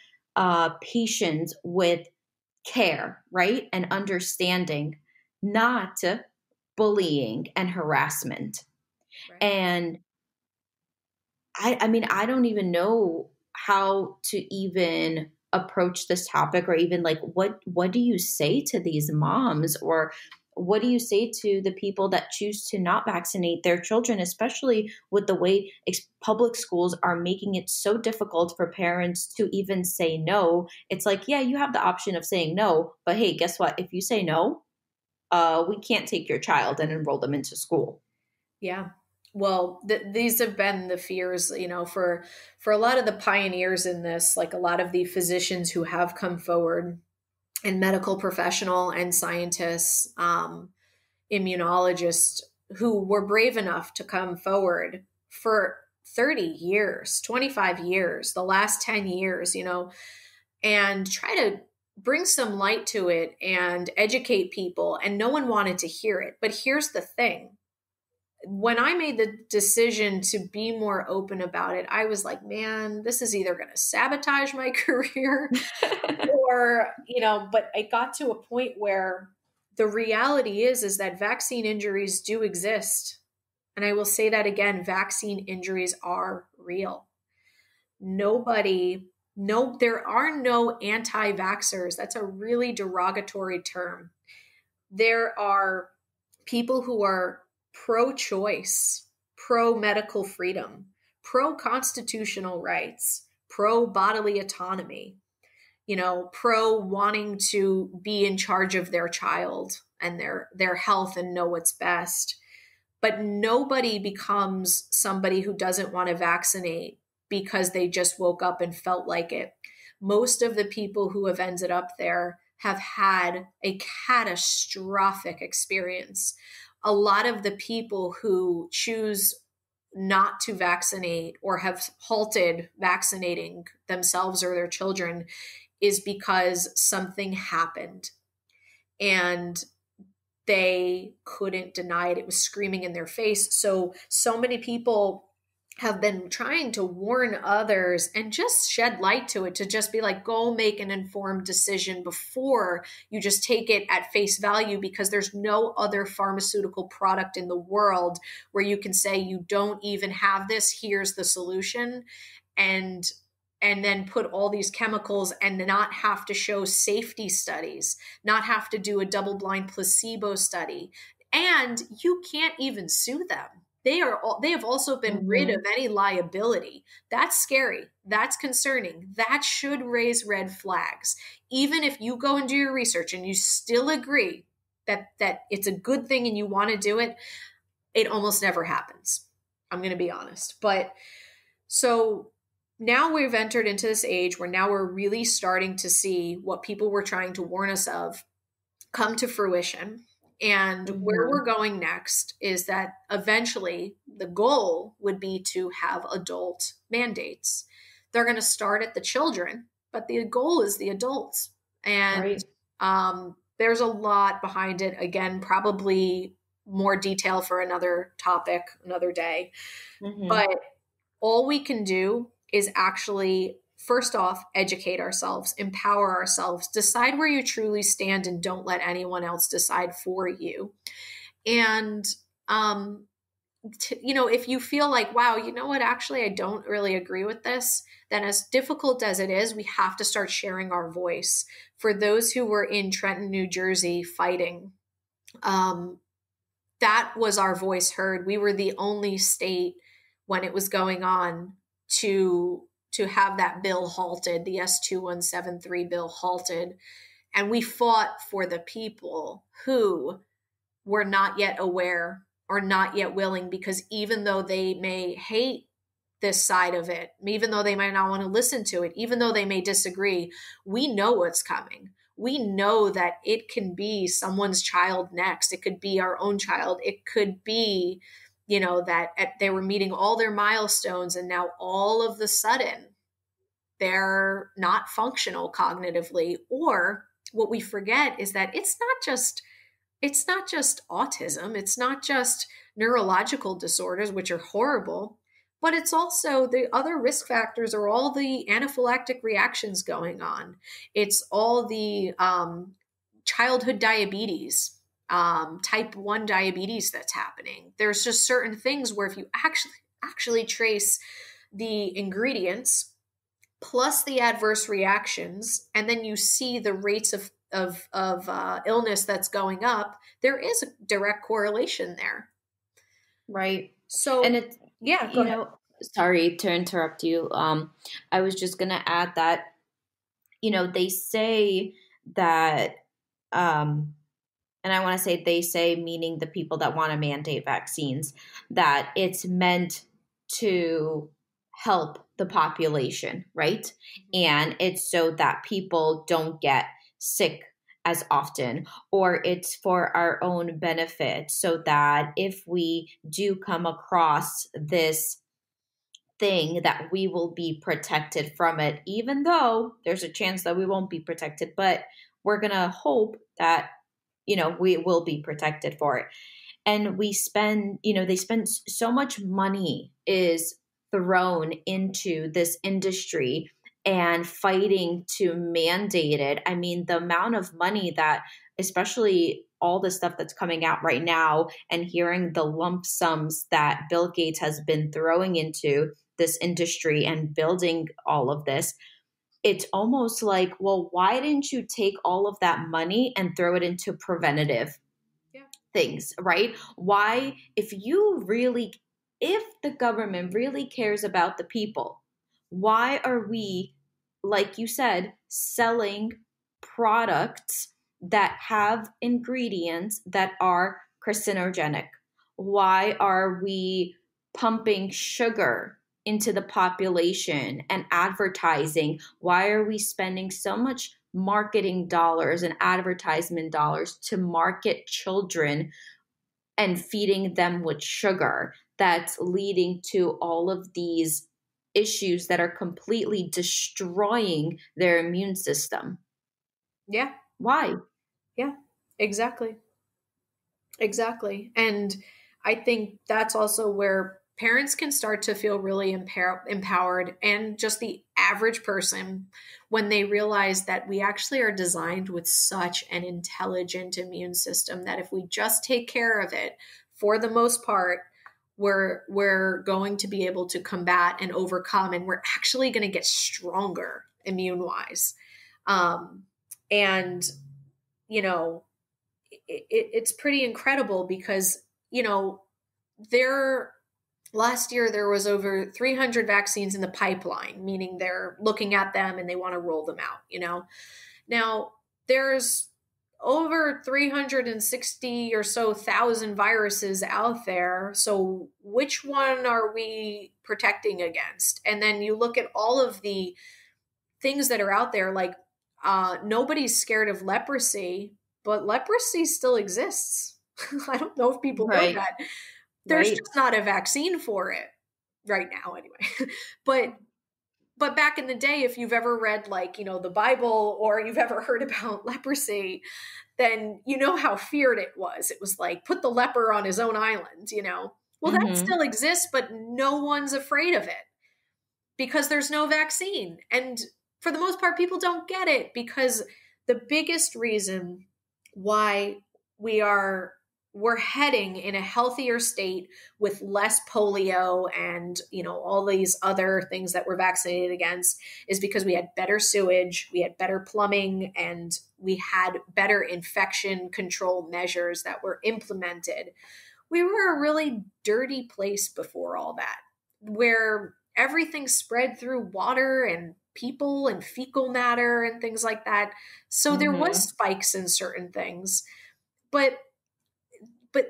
patients with care, right? And understanding, not bullying and harassment. Right. And I mean, I don't even know how to even approach this topic or even like what do you say to these moms or what do you say to the people that choose to not vaccinate their children, especially with the way public schools are making it so difficult for parents to even say no? It's like, yeah, you have the option of saying no, but hey, guess what? If you say no, we can't take your child and enroll them into school. Yeah. Well, these have been the fears, for a lot of the pioneers in this, like a lot of the physicians who have come forward, and medical professional and scientists, immunologists who were brave enough to come forward for 30 years, 25 years, the last 10 years, and try to bring some light to it and educate people. And no one wanted to hear it. But here's the thing. When I made the decision to be more open about it, I was like, man, this is either going to sabotage my career or, but it got to a point where the reality is that vaccine injuries do exist. And I will say that again, vaccine injuries are real. There are no anti-vaxxers. That's a really derogatory term. There are people who are pro-choice, pro-medical freedom, pro-constitutional rights, pro-bodily autonomy, pro wanting to be in charge of their child and their health and know what's best. But nobody becomes somebody who doesn't want to vaccinate because they just woke up and felt like it. Most of the people who have ended up there have had a catastrophic experience. A lot of the people who choose not to vaccinate or have halted vaccinating themselves or their children is because something happened and they couldn't deny it. It was screaming in their face. So many people have been trying to warn others and just shed light to it, to just be like, go make an informed decision before you just take it at face value, because there's no other pharmaceutical product in the world where you can say you don't even have this, here's the solution, and then put all these chemicals and not have to show safety studies, not have to do a double-blind placebo study. And you can't even sue them. They have also been rid of any liability. That's scary. That's concerning. That should raise red flags. Even if you go and do your research and you still agree that it's a good thing and you want to do it, it almost never happens. I'm going to be honest. But so now we've entered into this age where now we're really starting to see what people were trying to warn us of come to fruition. And where Mhm. we're going next is that eventually the goal would be to have adult mandates. They're going to start at the children, but the goal is the adults. And Right. there's a lot behind it. Again, probably more detail for another topic, another day. Mhm. But all we can do is actually, first off, educate ourselves, empower ourselves, decide where you truly stand, and don't let anyone else decide for you. And, if you feel like, wow, you know what, actually, I don't really agree with this, then as difficult as it is, we have to start sharing our voice. For those who were in Trenton, New Jersey fighting, um, that was our voice heard. We were the only state when it was going on to have that bill halted, the S2173 bill halted. And we fought for the people who were not yet aware or not yet willing, because even though they may hate this side of it, even though they might not want to listen to it, even though they may disagree, we know what's coming. We know that it can be someone's child next. It could be our own child. It could be, that they were meeting all their milestones and now all of the sudden they're not functional cognitively. Or what we forget is that it's not just autism, it's not just neurological disorders, which are horrible, but it's also the other risk factors are all the anaphylactic reactions going on. It's all the childhood diabetes, type 1 diabetes that's happening. There's just certain things where if you actually trace the ingredients plus the adverse reactions, and then you see the rates of illness that's going up, there is a direct correlation there. Right. And So, it's, yeah, go ahead. sorry to interrupt you. I was just going to add that, they say that, um, and I want to say they say, meaning the people that want to mandate vaccines, that it's meant to help the population, right? And it's so that people don't get sick as often, or it's for our own benefit, so that if we do come across this thing, that we will be protected from it, even though there's a chance that we won't be protected, but we're going to hope that we will be protected for it. And they spend so much money is thrown into this industry and fighting to mandate it. I mean, the amount of money that, especially all the stuff that's coming out right now, and hearing the lump sums that Bill Gates has been throwing into this industry and building all of this, it's almost like, well, why didn't you take all of that money and throw it into preventative Yeah. things, right? Why, if the government really cares about the people, why are we, like you said, selling products that have ingredients that are carcinogenic? Why are we pumping sugar into the population and advertising? Why are we spending so much marketing dollars and advertisement dollars to market children and feeding them with sugar that's leading to all of these issues that are completely destroying their immune system? Yeah. Why? Yeah. Exactly. Exactly. And I think that's also where parents can start to feel really empowered, and just the average person, when they realize that we actually are designed with such an intelligent immune system that if we just take care of it, for the most part, we're going to be able to combat and overcome, and we're actually going to get stronger immune wise. And you know it's pretty incredible because there last year there was over 300 vaccines in the pipeline, meaning they're looking at them and they want to roll them out. Now there's over 360 or so thousand viruses out there. So which one are we protecting against? And then you look at all of the things that are out there, like nobody's scared of leprosy, but leprosy still exists. I don't know if people know Right. that. There's Right. just not a vaccine for it right now anyway. But back in the day, if you've ever read like, the Bible, or you've ever heard about leprosy, then you know how feared it was. It was like, put the leper on his own island. Well, that Mm-hmm. still exists, but no one's afraid of it because there's no vaccine. And for the most part, people don't get it, because the biggest reason why we're heading in a healthier state with less polio and all these other things that we're vaccinated against is because we had better sewage, we had better plumbing, and we had better infection control measures that were implemented. We were a really dirty place before all that, where everything spread through water and people and fecal matter and things like that. So there was Mm-hmm. spikes in certain things. But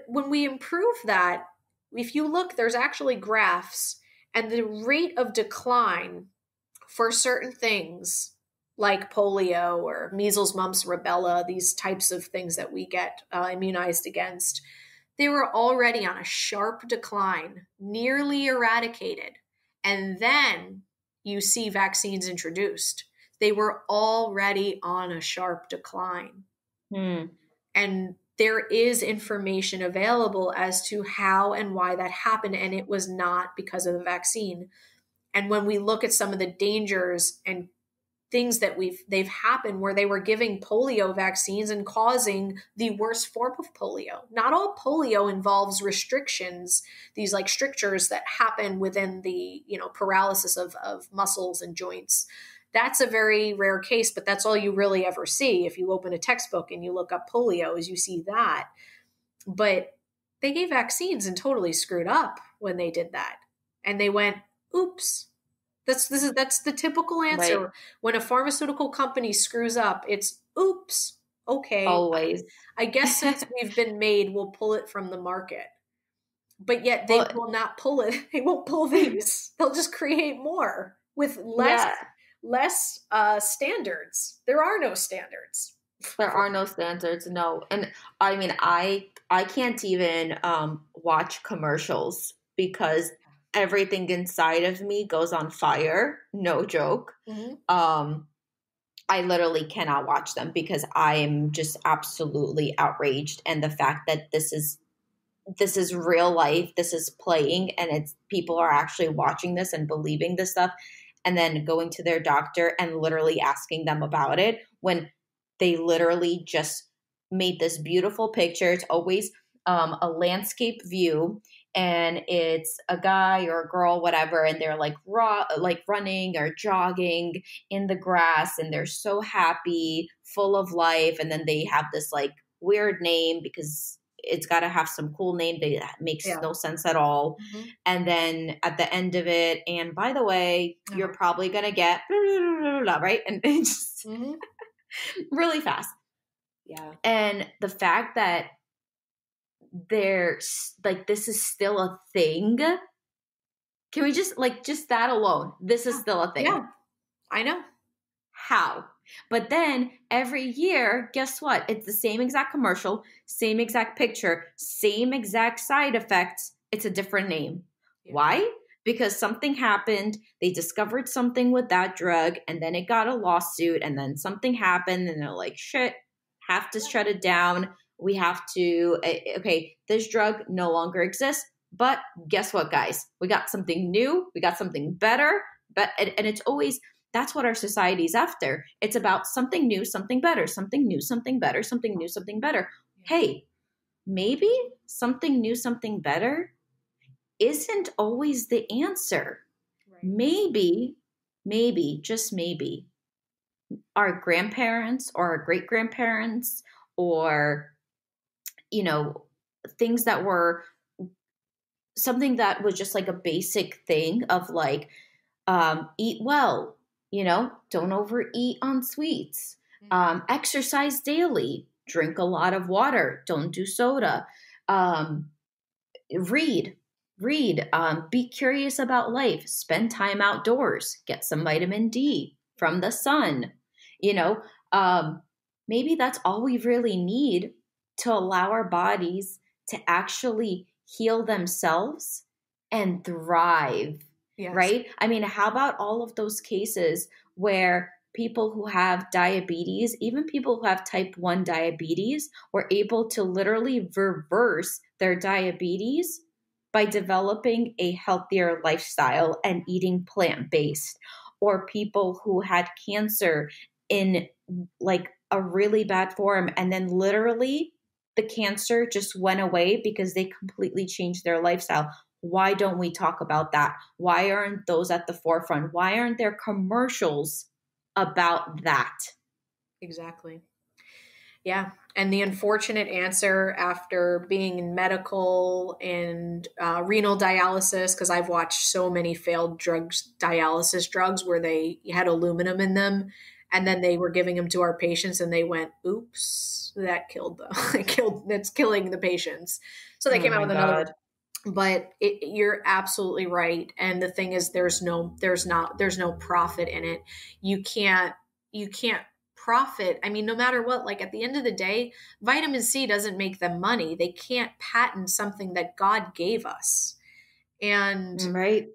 when we improve that, if you look, there's actually graphs, and the rate of decline for certain things like polio or measles, mumps, rubella, these types of things that we get immunized against, they were already on a sharp decline, nearly eradicated. And then you see vaccines introduced. They were already on a sharp decline. Mm. And there is information available as to how and why that happened. And it was not because of the vaccine. And when we look at some of the dangers and things that they've happened where they were giving polio vaccines and causing the worst form of polio. Not all polio involves restrictions, these like strictures that happen within the, paralysis of muscles and joints. That's a very rare case, but that's all you really ever see. If you open a textbook and you look up polio, is you see that. But they gave vaccines and totally screwed up when they did that. And they went, oops. That's the typical answer. Right. When a pharmaceutical company screws up, it's oops. Okay. Always. I guess since we've been made, we'll pull it from the market. But yet they Well, will not pull it. They won't pull these. They'll just create more with yeah, less standards. There are no standards. there are no standards. No. And I mean, I can't even watch commercials because everything inside of me goes on fire. No joke. Mm-hmm. I literally cannot watch them because I am just absolutely outraged. And the fact that this is real life, this is playing, and it's people are actually watching this and believing this stuff, and then going to their doctor and literally asking them about it when they literally just made this beautiful picture. It's always a landscape view, and it's a guy or a girl, whatever, and they're like like running or jogging in the grass, and they're so happy, full of life, and then they have this like weird name because it's got to have some cool name that makes no sense at all. Mm-hmm. And then at the end of it, and by the way, you're probably going to get blah, blah, blah, blah, right? And it's just really fast. Yeah. And the fact that there's like, this is still a thing. Can we just that alone? This is still a thing. Yeah, I know. How? But then every year, guess what? It's the same exact commercial, same exact picture, same exact side effects. It's a different name. Yeah. Why? Because something happened. They discovered something with that drug, and then it got a lawsuit, and then something happened, and they're like, shit, have to shut it down. We have to, okay, this drug no longer exists. But guess what, guys? We got something new. We got something better. And it's always, that's what our society is after. It's about something new, something better, something new, something better, something new, something better. Hey, maybe something new, something better isn't always the answer. Right. Maybe, just maybe, our grandparents or our great-grandparents or, things that were something that was just like a basic thing of like, eat well, don't overeat on sweets, exercise daily, drink a lot of water. Don't do soda. Um, read, be curious about life, spend time outdoors, get some vitamin D from the sun. You know, um, maybe that's all we really need to allow our bodies to actually heal themselves and thrive, Yes. right? I mean, how about all of those cases where people who have diabetes, even people who have type 1 diabetes, were able to literally reverse their diabetes by developing a healthier lifestyle and eating plant based, or people who had cancer in like a really bad form and then literally the cancer just went away because they completely changed their lifestyle. Why don't we talk about that? Why aren't those at the forefront? Why aren't there commercials about that? Exactly. Yeah. And the unfortunate answer after being in medical and renal dialysis, because I've watched so many failed dialysis drugs where they had aluminum in them, and then they were giving them to our patients and they went, oops, that killed them. That's killing the patients. So they Oh came out my with another God. one. But you're absolutely right. And the thing is, there's no profit in it. You can't, you can't profit. I mean, no matter what, like at the end of the day, vitamin C doesn't make them money. They can't patent something that God gave us and Right.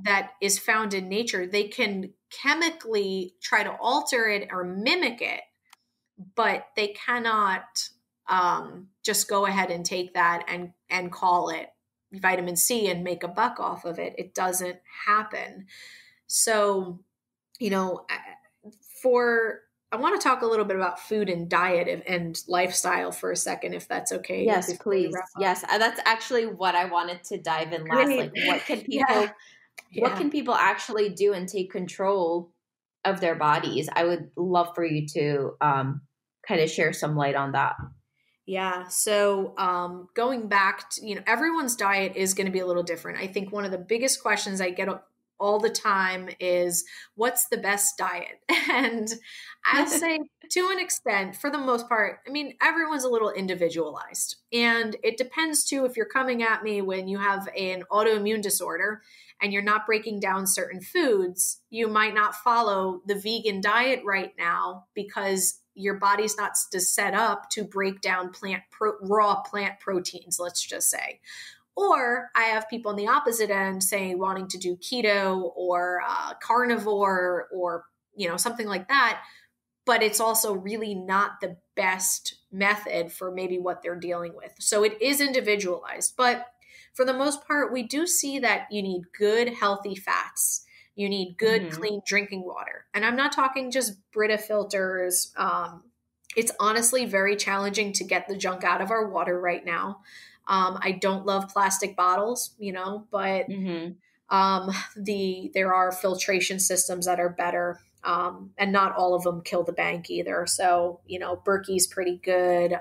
that is found in nature. They can chemically try to alter it or mimic it, but they cannot just go ahead and take that and call it vitamin C and make a buck off of it. It doesn't happen. So, you know, for I want to talk a little bit about food and diet and lifestyle for a second, if that's okay, Yes, before we please. wrap up. Yes, that's actually what I wanted to dive in last. Great. Like, what can Yeah. people, what Yeah. can people actually do and take control of their bodies? I would love for you to kind of share some light on that. Yeah. So going back to, everyone's diet is going to be a little different. I think one of the biggest questions I get all the time is what's the best diet? And I'll say to an extent, for the most part, I mean, everyone's a little individualized. And it depends too, if you're coming at me when you have an autoimmune disorder and you're not breaking down certain foods, you might not follow the vegan diet right now because your body's not set up to break down raw plant proteins, let's just say. Or I have people on the opposite end saying wanting to do keto or carnivore or something like that, but it's also really not the best method for maybe what they're dealing with. So it is individualized, but for the most part, we do see that you need good, healthy fats. You need good, Hmm. clean drinking water. And I'm not talking just Brita filters. It's honestly very challenging to get the junk out of our water right now. I don't love plastic bottles, but Hmm. there are filtration systems that are better, and not all of them kill the bank either. So Berkey's pretty good.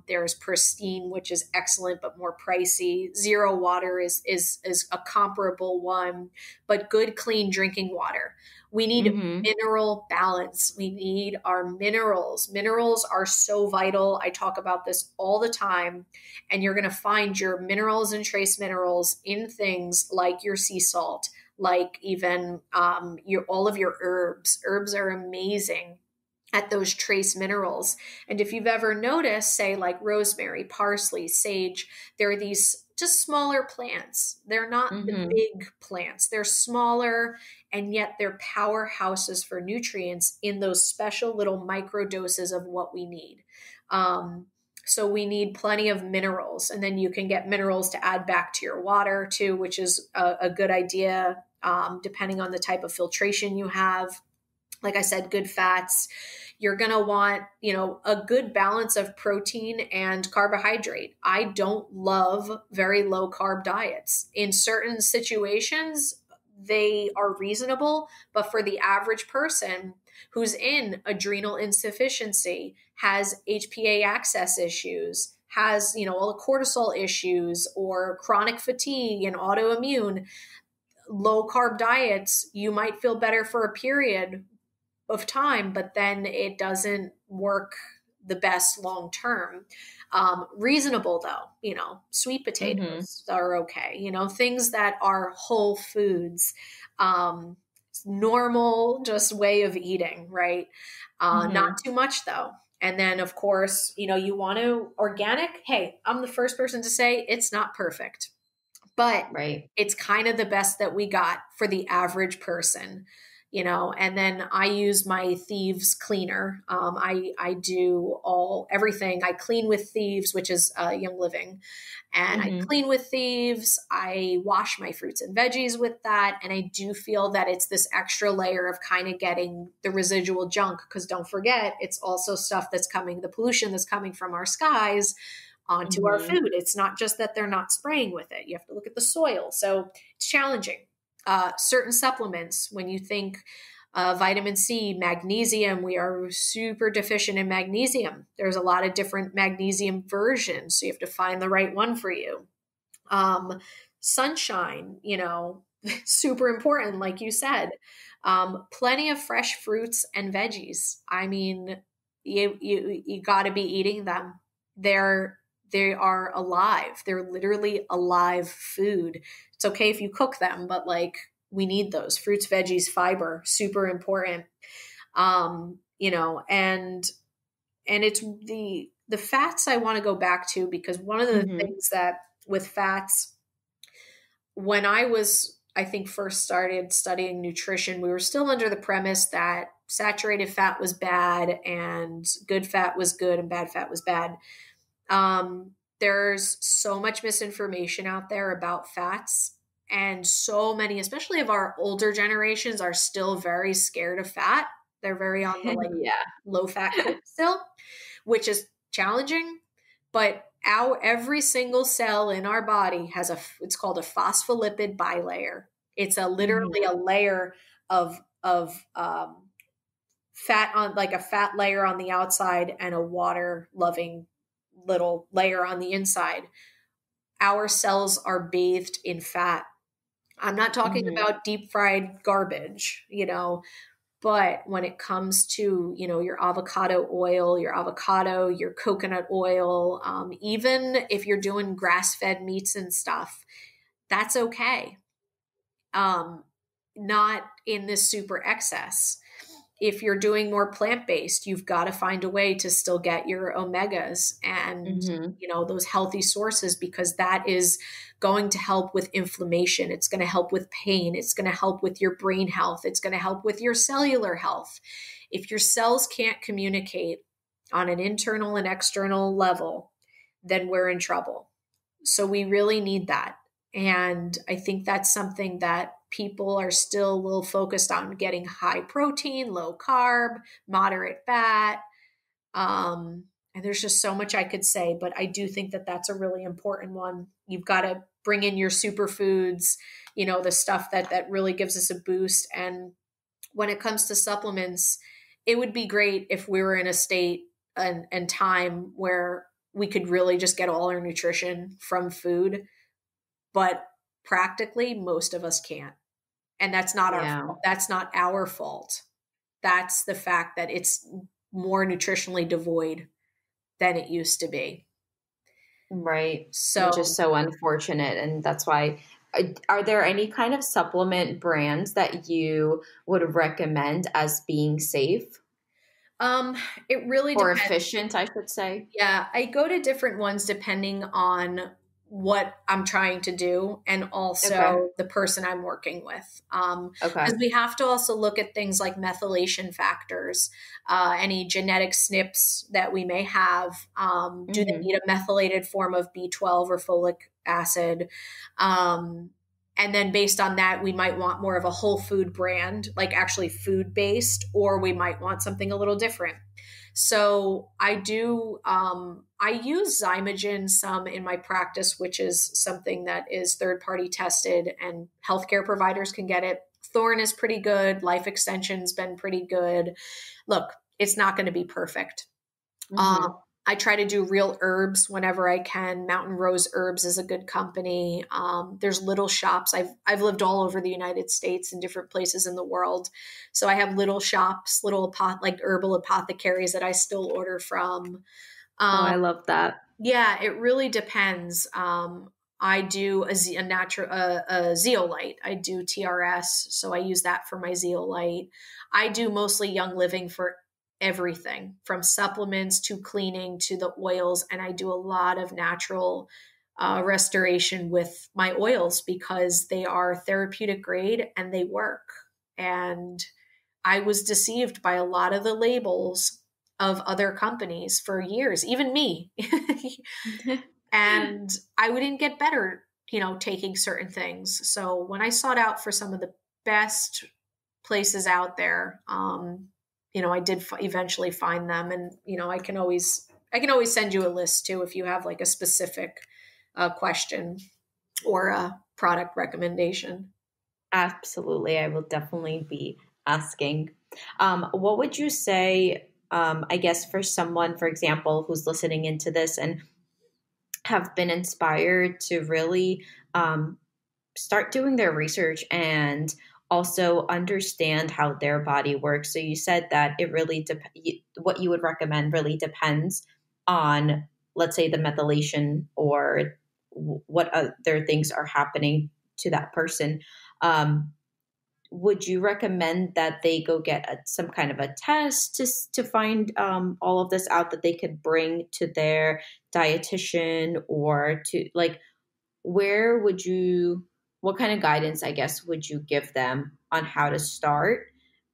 There's Pristine, which is excellent but more pricey. Zero Water is a comparable one, but good clean drinking water. We need Hmm. mineral balance. We need our minerals. Minerals are so vital. I talk about this all the time. And you're going to find your minerals and trace minerals in things like your sea salt, like even all of your herbs. Herbs are amazing at those trace minerals. And if you've ever noticed, say like rosemary, parsley, sage, there are these just smaller plants. They're not the Hmm. big plants. They're smaller, and yet they're powerhouses for nutrients in those special little micro doses of what we need. So we need plenty of minerals, and then you can get minerals to add back to your water too, which is a good idea, depending on the type of filtration you have. Like I said, good fats. You're going to want, a good balance of protein and carbohydrate. I don't love very low carb diets. In certain situations, they are reasonable, but for the average person who's in adrenal insufficiency, has HPA access issues, has, all the cortisol issues or chronic fatigue and autoimmune, low carb diets, you might feel better for a period of time, but then it doesn't work the best long term. Reasonable though, you know, sweet potatoes are okay, you know, things that are whole foods, normal, just way of eating, right? Not too much though. And then of course, you know, you want to organic. Hey, I'm the first person to say it's not perfect, but Right. it's kind of the best that we got for the average person, you know. And then I use my Thieves cleaner. I do everything. I clean with Thieves, which is Young Living, and I clean with Thieves. I wash my fruits and veggies with that, and I do feel that it's this extra layer of kind of getting the residual junk, because don't forget, it's also stuff that's coming, the pollution that's coming from our skies onto our food. It's not just that they're not spraying with it. You have to look at the soil. So it's challenging. Certain supplements, when you think vitamin C, magnesium, we are super deficient in magnesium. There's a lot of different magnesium versions. So you have to find the right one for you. Sunshine, you know, super important, like you said. Plenty of fresh fruits and veggies. I mean, you got to be eating them. They are alive. They're literally alive food. It's okay if you cook them, but like, we need those fruits, veggies, fiber, super important. You know, and it's the fats I want to go back to, because one of the things that with fats, when I think first started studying nutrition, we were still under the premise that saturated fat was bad and good fat was good and bad fat was bad. There's so much misinformation out there about fats, and so many, especially of our older generations, are still very scared of fat. They're very on the like low fat kick still, which is challenging. But every single cell in our body has it's called a phospholipid bilayer. It's literally a layer of fat on, like a fat layer on the outside and a water loving little layer on the inside. Our cells are bathed in fat. I'm not talking about deep fried garbage, you know, but when it comes to, you know, your avocado oil, your coconut oil, even if you're doing grass fed meats and stuff, that's okay. Not in this super excess. If you're doing more plant-based, you've got to find a way to still get your omegas and, you know, those healthy sources, because that is going to help with inflammation. It's going to help with pain. It's going to help with your brain health. It's going to help with your cellular health. If your cells can't communicate on an internal and external level, then we're in trouble. So we really need that. And I think that's something that people are still a little focused on, getting high protein, low carb, moderate fat. And there's just so much I could say, but I do think that that's a really important one. You've got to bring in your superfoods, you know, the stuff that really gives us a boost. And when it comes to supplements, it would be great if we were in a state and time where we could really just get all our nutrition from food. But practically, most of us can't. And that's not our fault. That's not our fault. That's the fact that it's more nutritionally devoid than it used to be. Right. So, which is so unfortunate. And that's why, are there any kind of supplement brands that you would recommend as being safe? It really or depends. efficient, I should say? Yeah, I go to different ones depending on what I'm trying to do and also the person I'm working with. Because we have to also look at things like methylation factors, any genetic SNPs that we may have. Do they need a methylated form of B12 or folic acid? And then based on that, we might want more of a whole food brand, like actually food based, or we might want something a little different. So I use Zymogen some in my practice, which is something that is third-party tested and healthcare providers can get it. Thorne is pretty good. Life Extension's been pretty good. Look, it's not going to be perfect. I try to do real herbs whenever I can. Mountain Rose Herbs is a good company. There's little shops. I've lived all over the United States and different places in the world, so I have little shops, like herbal apothecaries that I still order from. Oh, Um, I love that. yeah, it really depends. I do a zeolite. I do TRS, so I use that for my zeolite. I do mostly Young Living for everything, from supplements to cleaning to the oils, and I do a lot of natural restoration with my oils because they are therapeutic grade and they work. And I was deceived by a lot of the labels of other companies for years, even me. And I wouldn't get better, taking certain things. So when I sought out for some of the best places out there, I did eventually find them, and I can always send you a list too if you have like a specific question or a product recommendation. Absolutely. I will definitely be asking. What would you say, I guess, for someone, for example, who's listening into this and have been inspired to really start doing their research and also understand how their body works? So you said that it really what you would recommend really depends on, let's say, the methylation or what other things are happening to that person. Um, would you recommend that they go get some kind of a test to find all of this out that they could bring to their dietitian, or to like, where would you, what kind of guidance, I guess, would you give them on how to start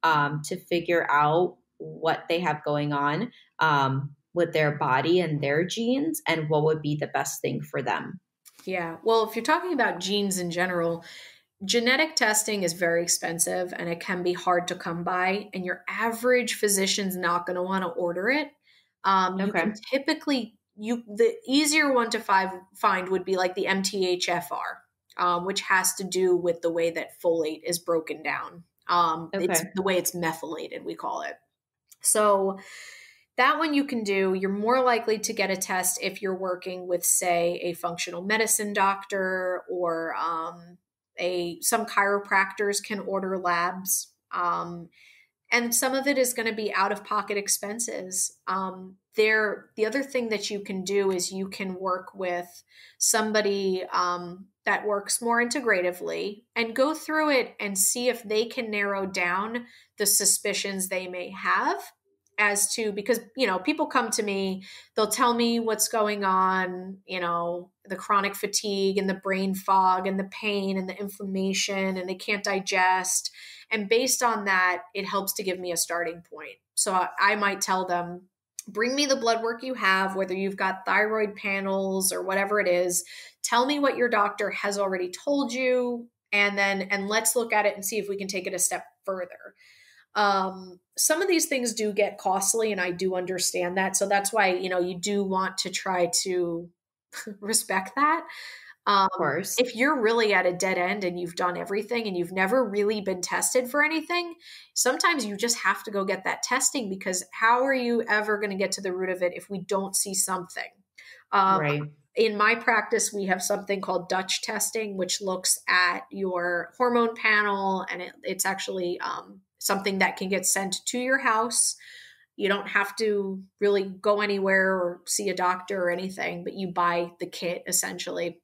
to figure out what they have going on with their body and their genes, and what would be the best thing for them? Yeah. Well, if you're talking about genes in general, genetic testing is very expensive and it can be hard to come by, and your average physician's not going to want to order it. You can Okay. typically the easier one to find would be like the MTHFR, which has to do with the way that folate is broken down. It's Okay. the way it's methylated, we call it. So that one you can do. You're more likely to get a test if you're working with, say, a functional medicine doctor, or some chiropractors can order labs. And some of it is going to be out of pocket expenses. The other thing that you can do is you can work with somebody that works more integratively and go through it and see if they can narrow down the suspicions they may have, as to, because people come to me, they'll tell me what's going on, the chronic fatigue and the brain fog and the pain and the inflammation, and they can't digest. And based on that, it helps to give me a starting point. So I might tell them, bring me the blood work you have, whether you've got thyroid panels or whatever it is. Tell me what your doctor has already told you, and let's look at it and see if we can take it a step further. Some of these things do get costly, and I do understand that. So that's why, you do want to try to respect that. Of course. If you're really at a dead end and you've done everything and you've never really been tested for anything, sometimes you just have to go get that testing, because how are you ever going to get to the root of it if we don't see something? Um, Right. in my practice, we have something called Dutch testing, which looks at your hormone panel, and it's actually something that can get sent to your house. You don't have to really go anywhere or see a doctor or anything, but you buy the kit essentially.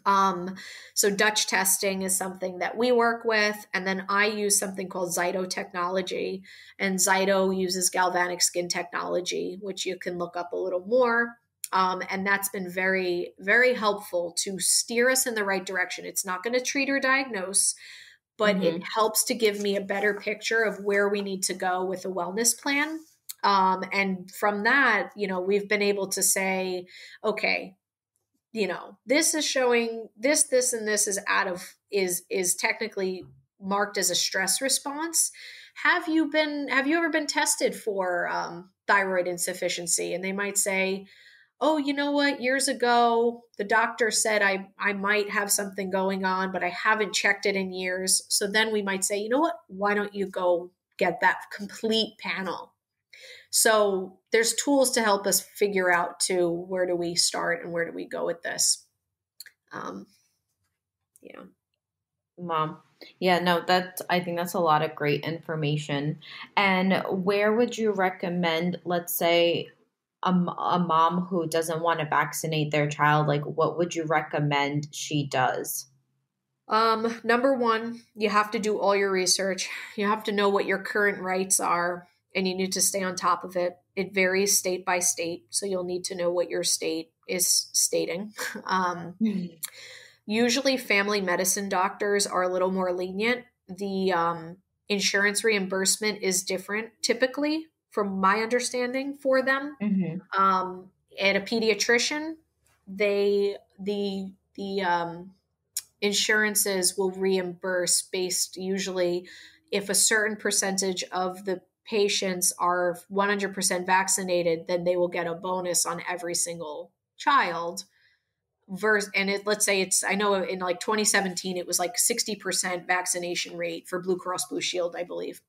So Dutch testing is something that we work with. And then I use something called Zyto technology, and Zyto uses galvanic skin technology, which you can look up a little more. And that's been very, very helpful to steer us in the right direction. It's not going to treat or diagnose, but it Mm-hmm. helps to give me a better picture of where we need to go with a wellness plan. And from that, we've been able to say, okay, this is showing this, and this is is technically marked as a stress response. Have you ever been tested for thyroid insufficiency? And they might say, oh, you know what, years ago the doctor said I might have something going on, but I haven't checked it in years. So then we might say, you know what, why don't you go get that complete panel? So there's tools to help us figure out to where do we start and where do we go with this. Um, yeah. Mom. Yeah, no, I think that's a lot of great information. And where would you recommend, let's say, a mom who doesn't want to vaccinate their child, like what would you recommend she does? Number one, you have to do all your research. You have to know what your current rights are, and you need to stay on top of it. It varies state by state, so you'll need to know what your state is stating. Um, Usually, family medicine doctors are a little more lenient. The insurance reimbursement is different, typically, from my understanding, for them. Mm-hmm. At a pediatrician, the insurances will reimburse based usually if a certain percentage of the patients are 100% vaccinated, then they will get a bonus on every single child. Let's say I know in like 2017 it was like 60% vaccination rate for Blue Cross Blue Shield, I believe.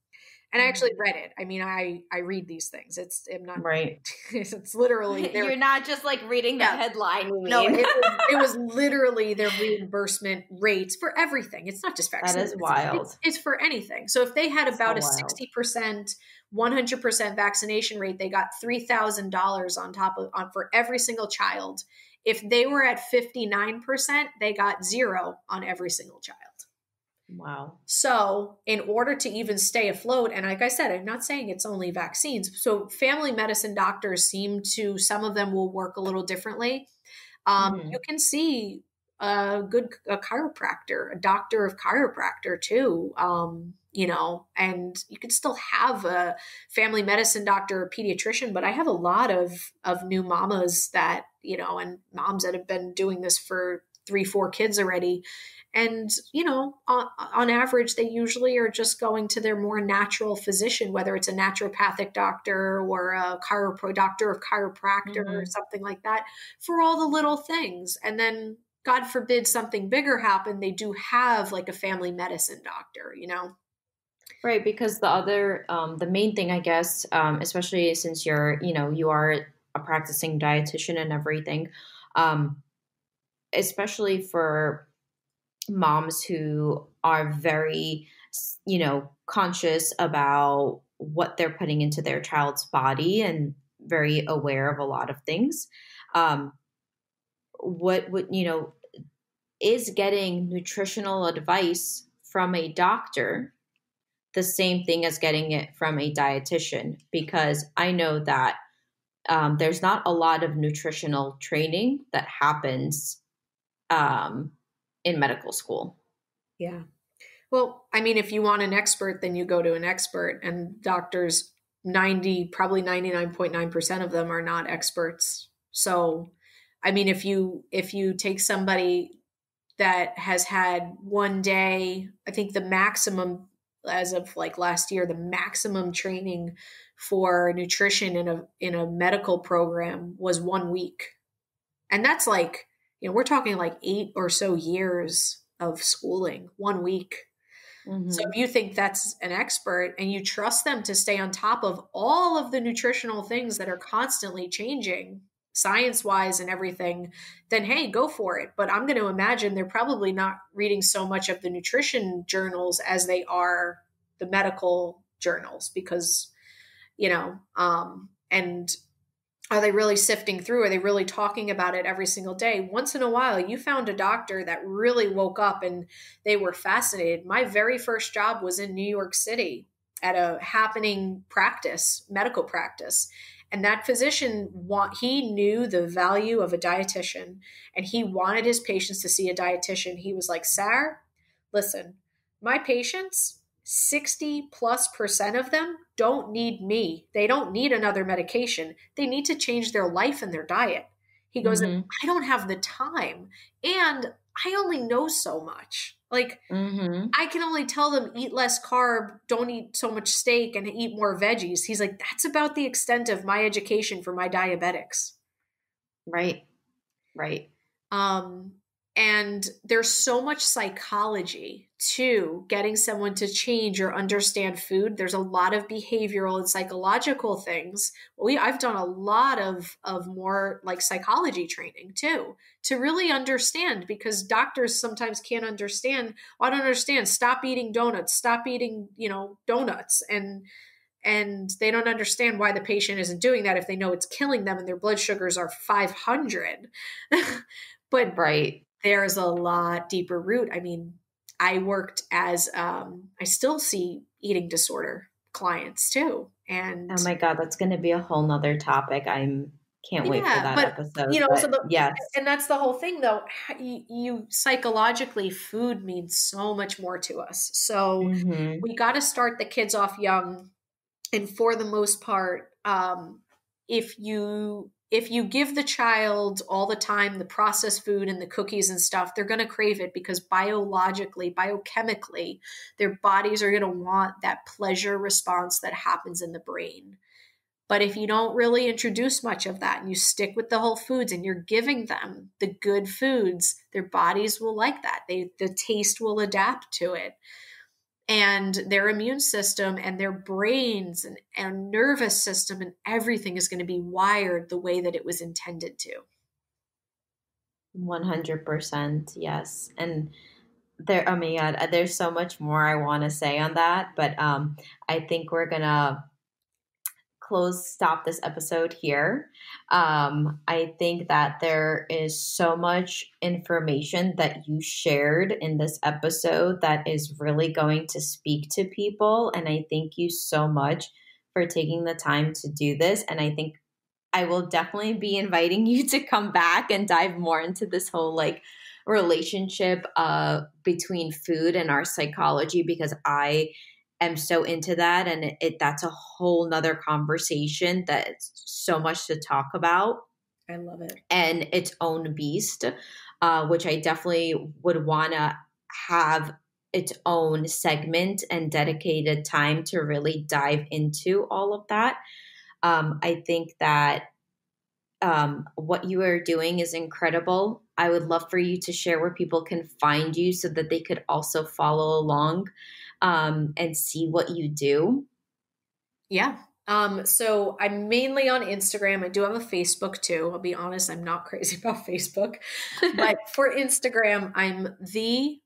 And I actually read it. I mean, I read these things. I'm not. Right. It's literally there. You're not just like reading the headline. No, it was literally their reimbursement rates for everything. It's not just vaccines. That is wild. It's for anything. So if they had about So a 60%, 100% vaccination rate, they got $3,000 on top of for every single child. If they were at 59%, they got zero on every single child. Wow. So in order to even stay afloat, and like I said, I'm not saying it's only vaccines. So family medicine doctors some of them will work a little differently. You can see a chiropractor, a doctor of chiropractor too, and you could still have a family medicine doctor or pediatrician, but I have a lot of new mamas that, and moms that have been doing this for 3-4 kids already. And, on average, they usually are just going to their more natural physician, whether it's a naturopathic doctor or a doctor of chiropractor or something like that, for all the little things. And then, God forbid, something bigger happen, they do have like a family medicine doctor, Right, because the main thing, I guess, especially since you are a practicing dietitian and everything, especially for moms who are very, conscious about what they're putting into their child's body and very aware of a lot of things. What would, is getting nutritional advice from a doctor the same thing as getting it from a dietitian? Because I know that there's not a lot of nutritional training that happens in medical school. Yeah. Well, I mean, if you want an expert, then you go to an expert, and doctors, probably 99.9% of them are not experts. So, I mean, if you take somebody that has had one day, I think the maximum, as of like last year, the maximum training for nutrition in a medical program was 1 week. And that's like, we're talking like 8 or so years of schooling, 1 week. So if you think that's an expert and you trust them to stay on top of all of the nutritional things that are constantly changing science-wise and everything, then hey, go for it. But I'm going to imagine they're probably not reading so much of the nutrition journals as they are the medical journals, because, and are they really sifting through? Are they really talking about it every single day? Once in a while, you found a doctor that really woke up and they were fascinated. My very first job was in New York City at a happening medical practice. And that physician, he knew the value of a dietitian, and he wanted his patients to see a dietitian. He was like, Sarah, listen, my patients, 60+% of them don't need me. They don't need another medication. They need to change their life and their diet. He goes, I don't have the time. And I only know so much. Like, I can only tell them eat less carb, don't eat so much steak, and eat more veggies. He's like, that's about the extent of my education for my diabetics. Right. Right. And there's so much psychology to getting someone to change or understand food. There's a lot of behavioral and psychological things. I've done a lot of more like psychology training too, to really understand, because doctors sometimes can't understand. Well, I don't understand. Stop eating donuts. Stop eating, donuts. And they don't understand why the patient isn't doing that if they know it's killing them and their blood sugars are 500. But Right. there's a lot deeper root. I mean, I worked as, I still see eating disorder clients too. And Oh my God, that's going to be a whole nother topic. Can't wait for yeah, that but episode. so But yes. and that's the whole thing though. You psychologically, food means so much more to us. So Mm-hmm. we got to start the kids off young. And for the most part, if you give the child all the time the processed food and the cookies and stuff, they're going to crave it, because biologically, biochemically, their bodies are going to want that pleasure response that happens in the brain. But if you don't really introduce much of that and you stick with the whole foods and you're giving them the good foods, their bodies will like that. The taste will adapt to it, and their immune system and their brains and nervous system and everything is going to be wired the way that it was intended to. 100%. Yes. And oh my God, there's so much more I want to say on that, but I think we're going to stop this episode here. I think that there is so much information that you shared in this episode that is really going to speak to people. And I thank you so much for taking the time to do this. And I think I will definitely be inviting you to come back and dive more into this whole like relationship between food and our psychology, because I am so into that, and that's a whole nother conversation that's so much to talk about. I love it. And its own beast, which I definitely would want to have its own segment and dedicated time to really dive into all of that. I think that what you are doing is incredible. I would love for you to share where people can find you so that they could also follow along and see what you do. Yeah. So I'm mainly on Instagram. I do have a Facebook too. I'll be honest, I'm not crazy about Facebook. But for Instagram, I'm the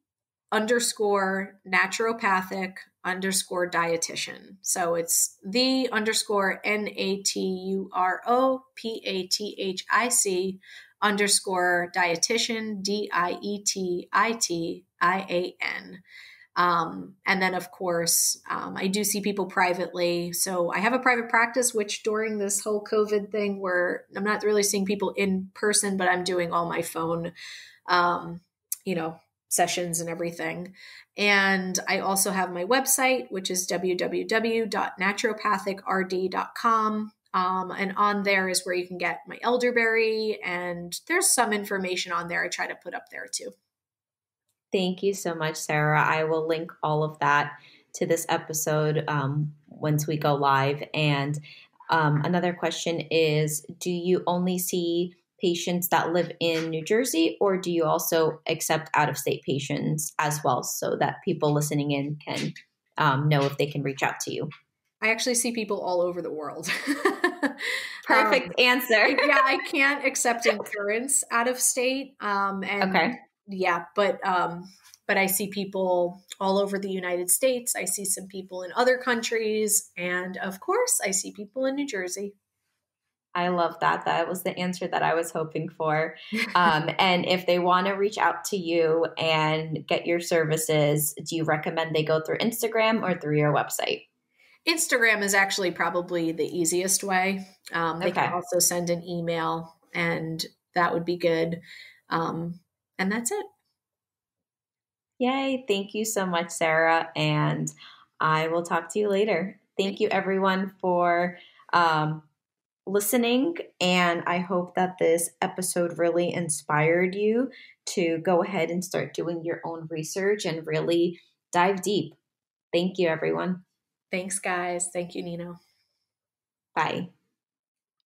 underscore naturopathic underscore dietitian. So it's the underscore naturopathic underscore dietitian, dietitian. And then, of course, I do see people privately. So I have a private practice, which during this whole COVID thing, where I'm not really seeing people in person, but I'm doing all my phone, um, sessions and everything. And I also have my website, which is www.naturopathicrd.com. And on there is where you can get my elderberry, and there's some information on there I try to put up there too. Thank you so much, Sarah. I will link all of that to this episode once we go live. And another question is, do you only see patients that live in New Jersey, or do you also accept out-of-state patients as well, so that people listening in can know if they can reach out to you? I actually see people all over the world. Perfect answer. Yeah, I can't accept insurance out of state. Okay. Yeah, but I see people all over the United States. I see some people in other countries, and of course, I see people in New Jersey. I love that. That was the answer that I was hoping for. And if they want to reach out to you and get your services, do you recommend they go through Instagram or through your website? Instagram is actually probably the easiest way. They can also send an email, and that would be good. And that's it. Yay. Thank you so much, Sarah. And I will talk to you later. Thank you, everyone, for listening. And I hope that this episode really inspired you to go ahead and start doing your own research and really dive deep. Thank you, everyone. Thanks, guys. Thank you, Nino. Bye.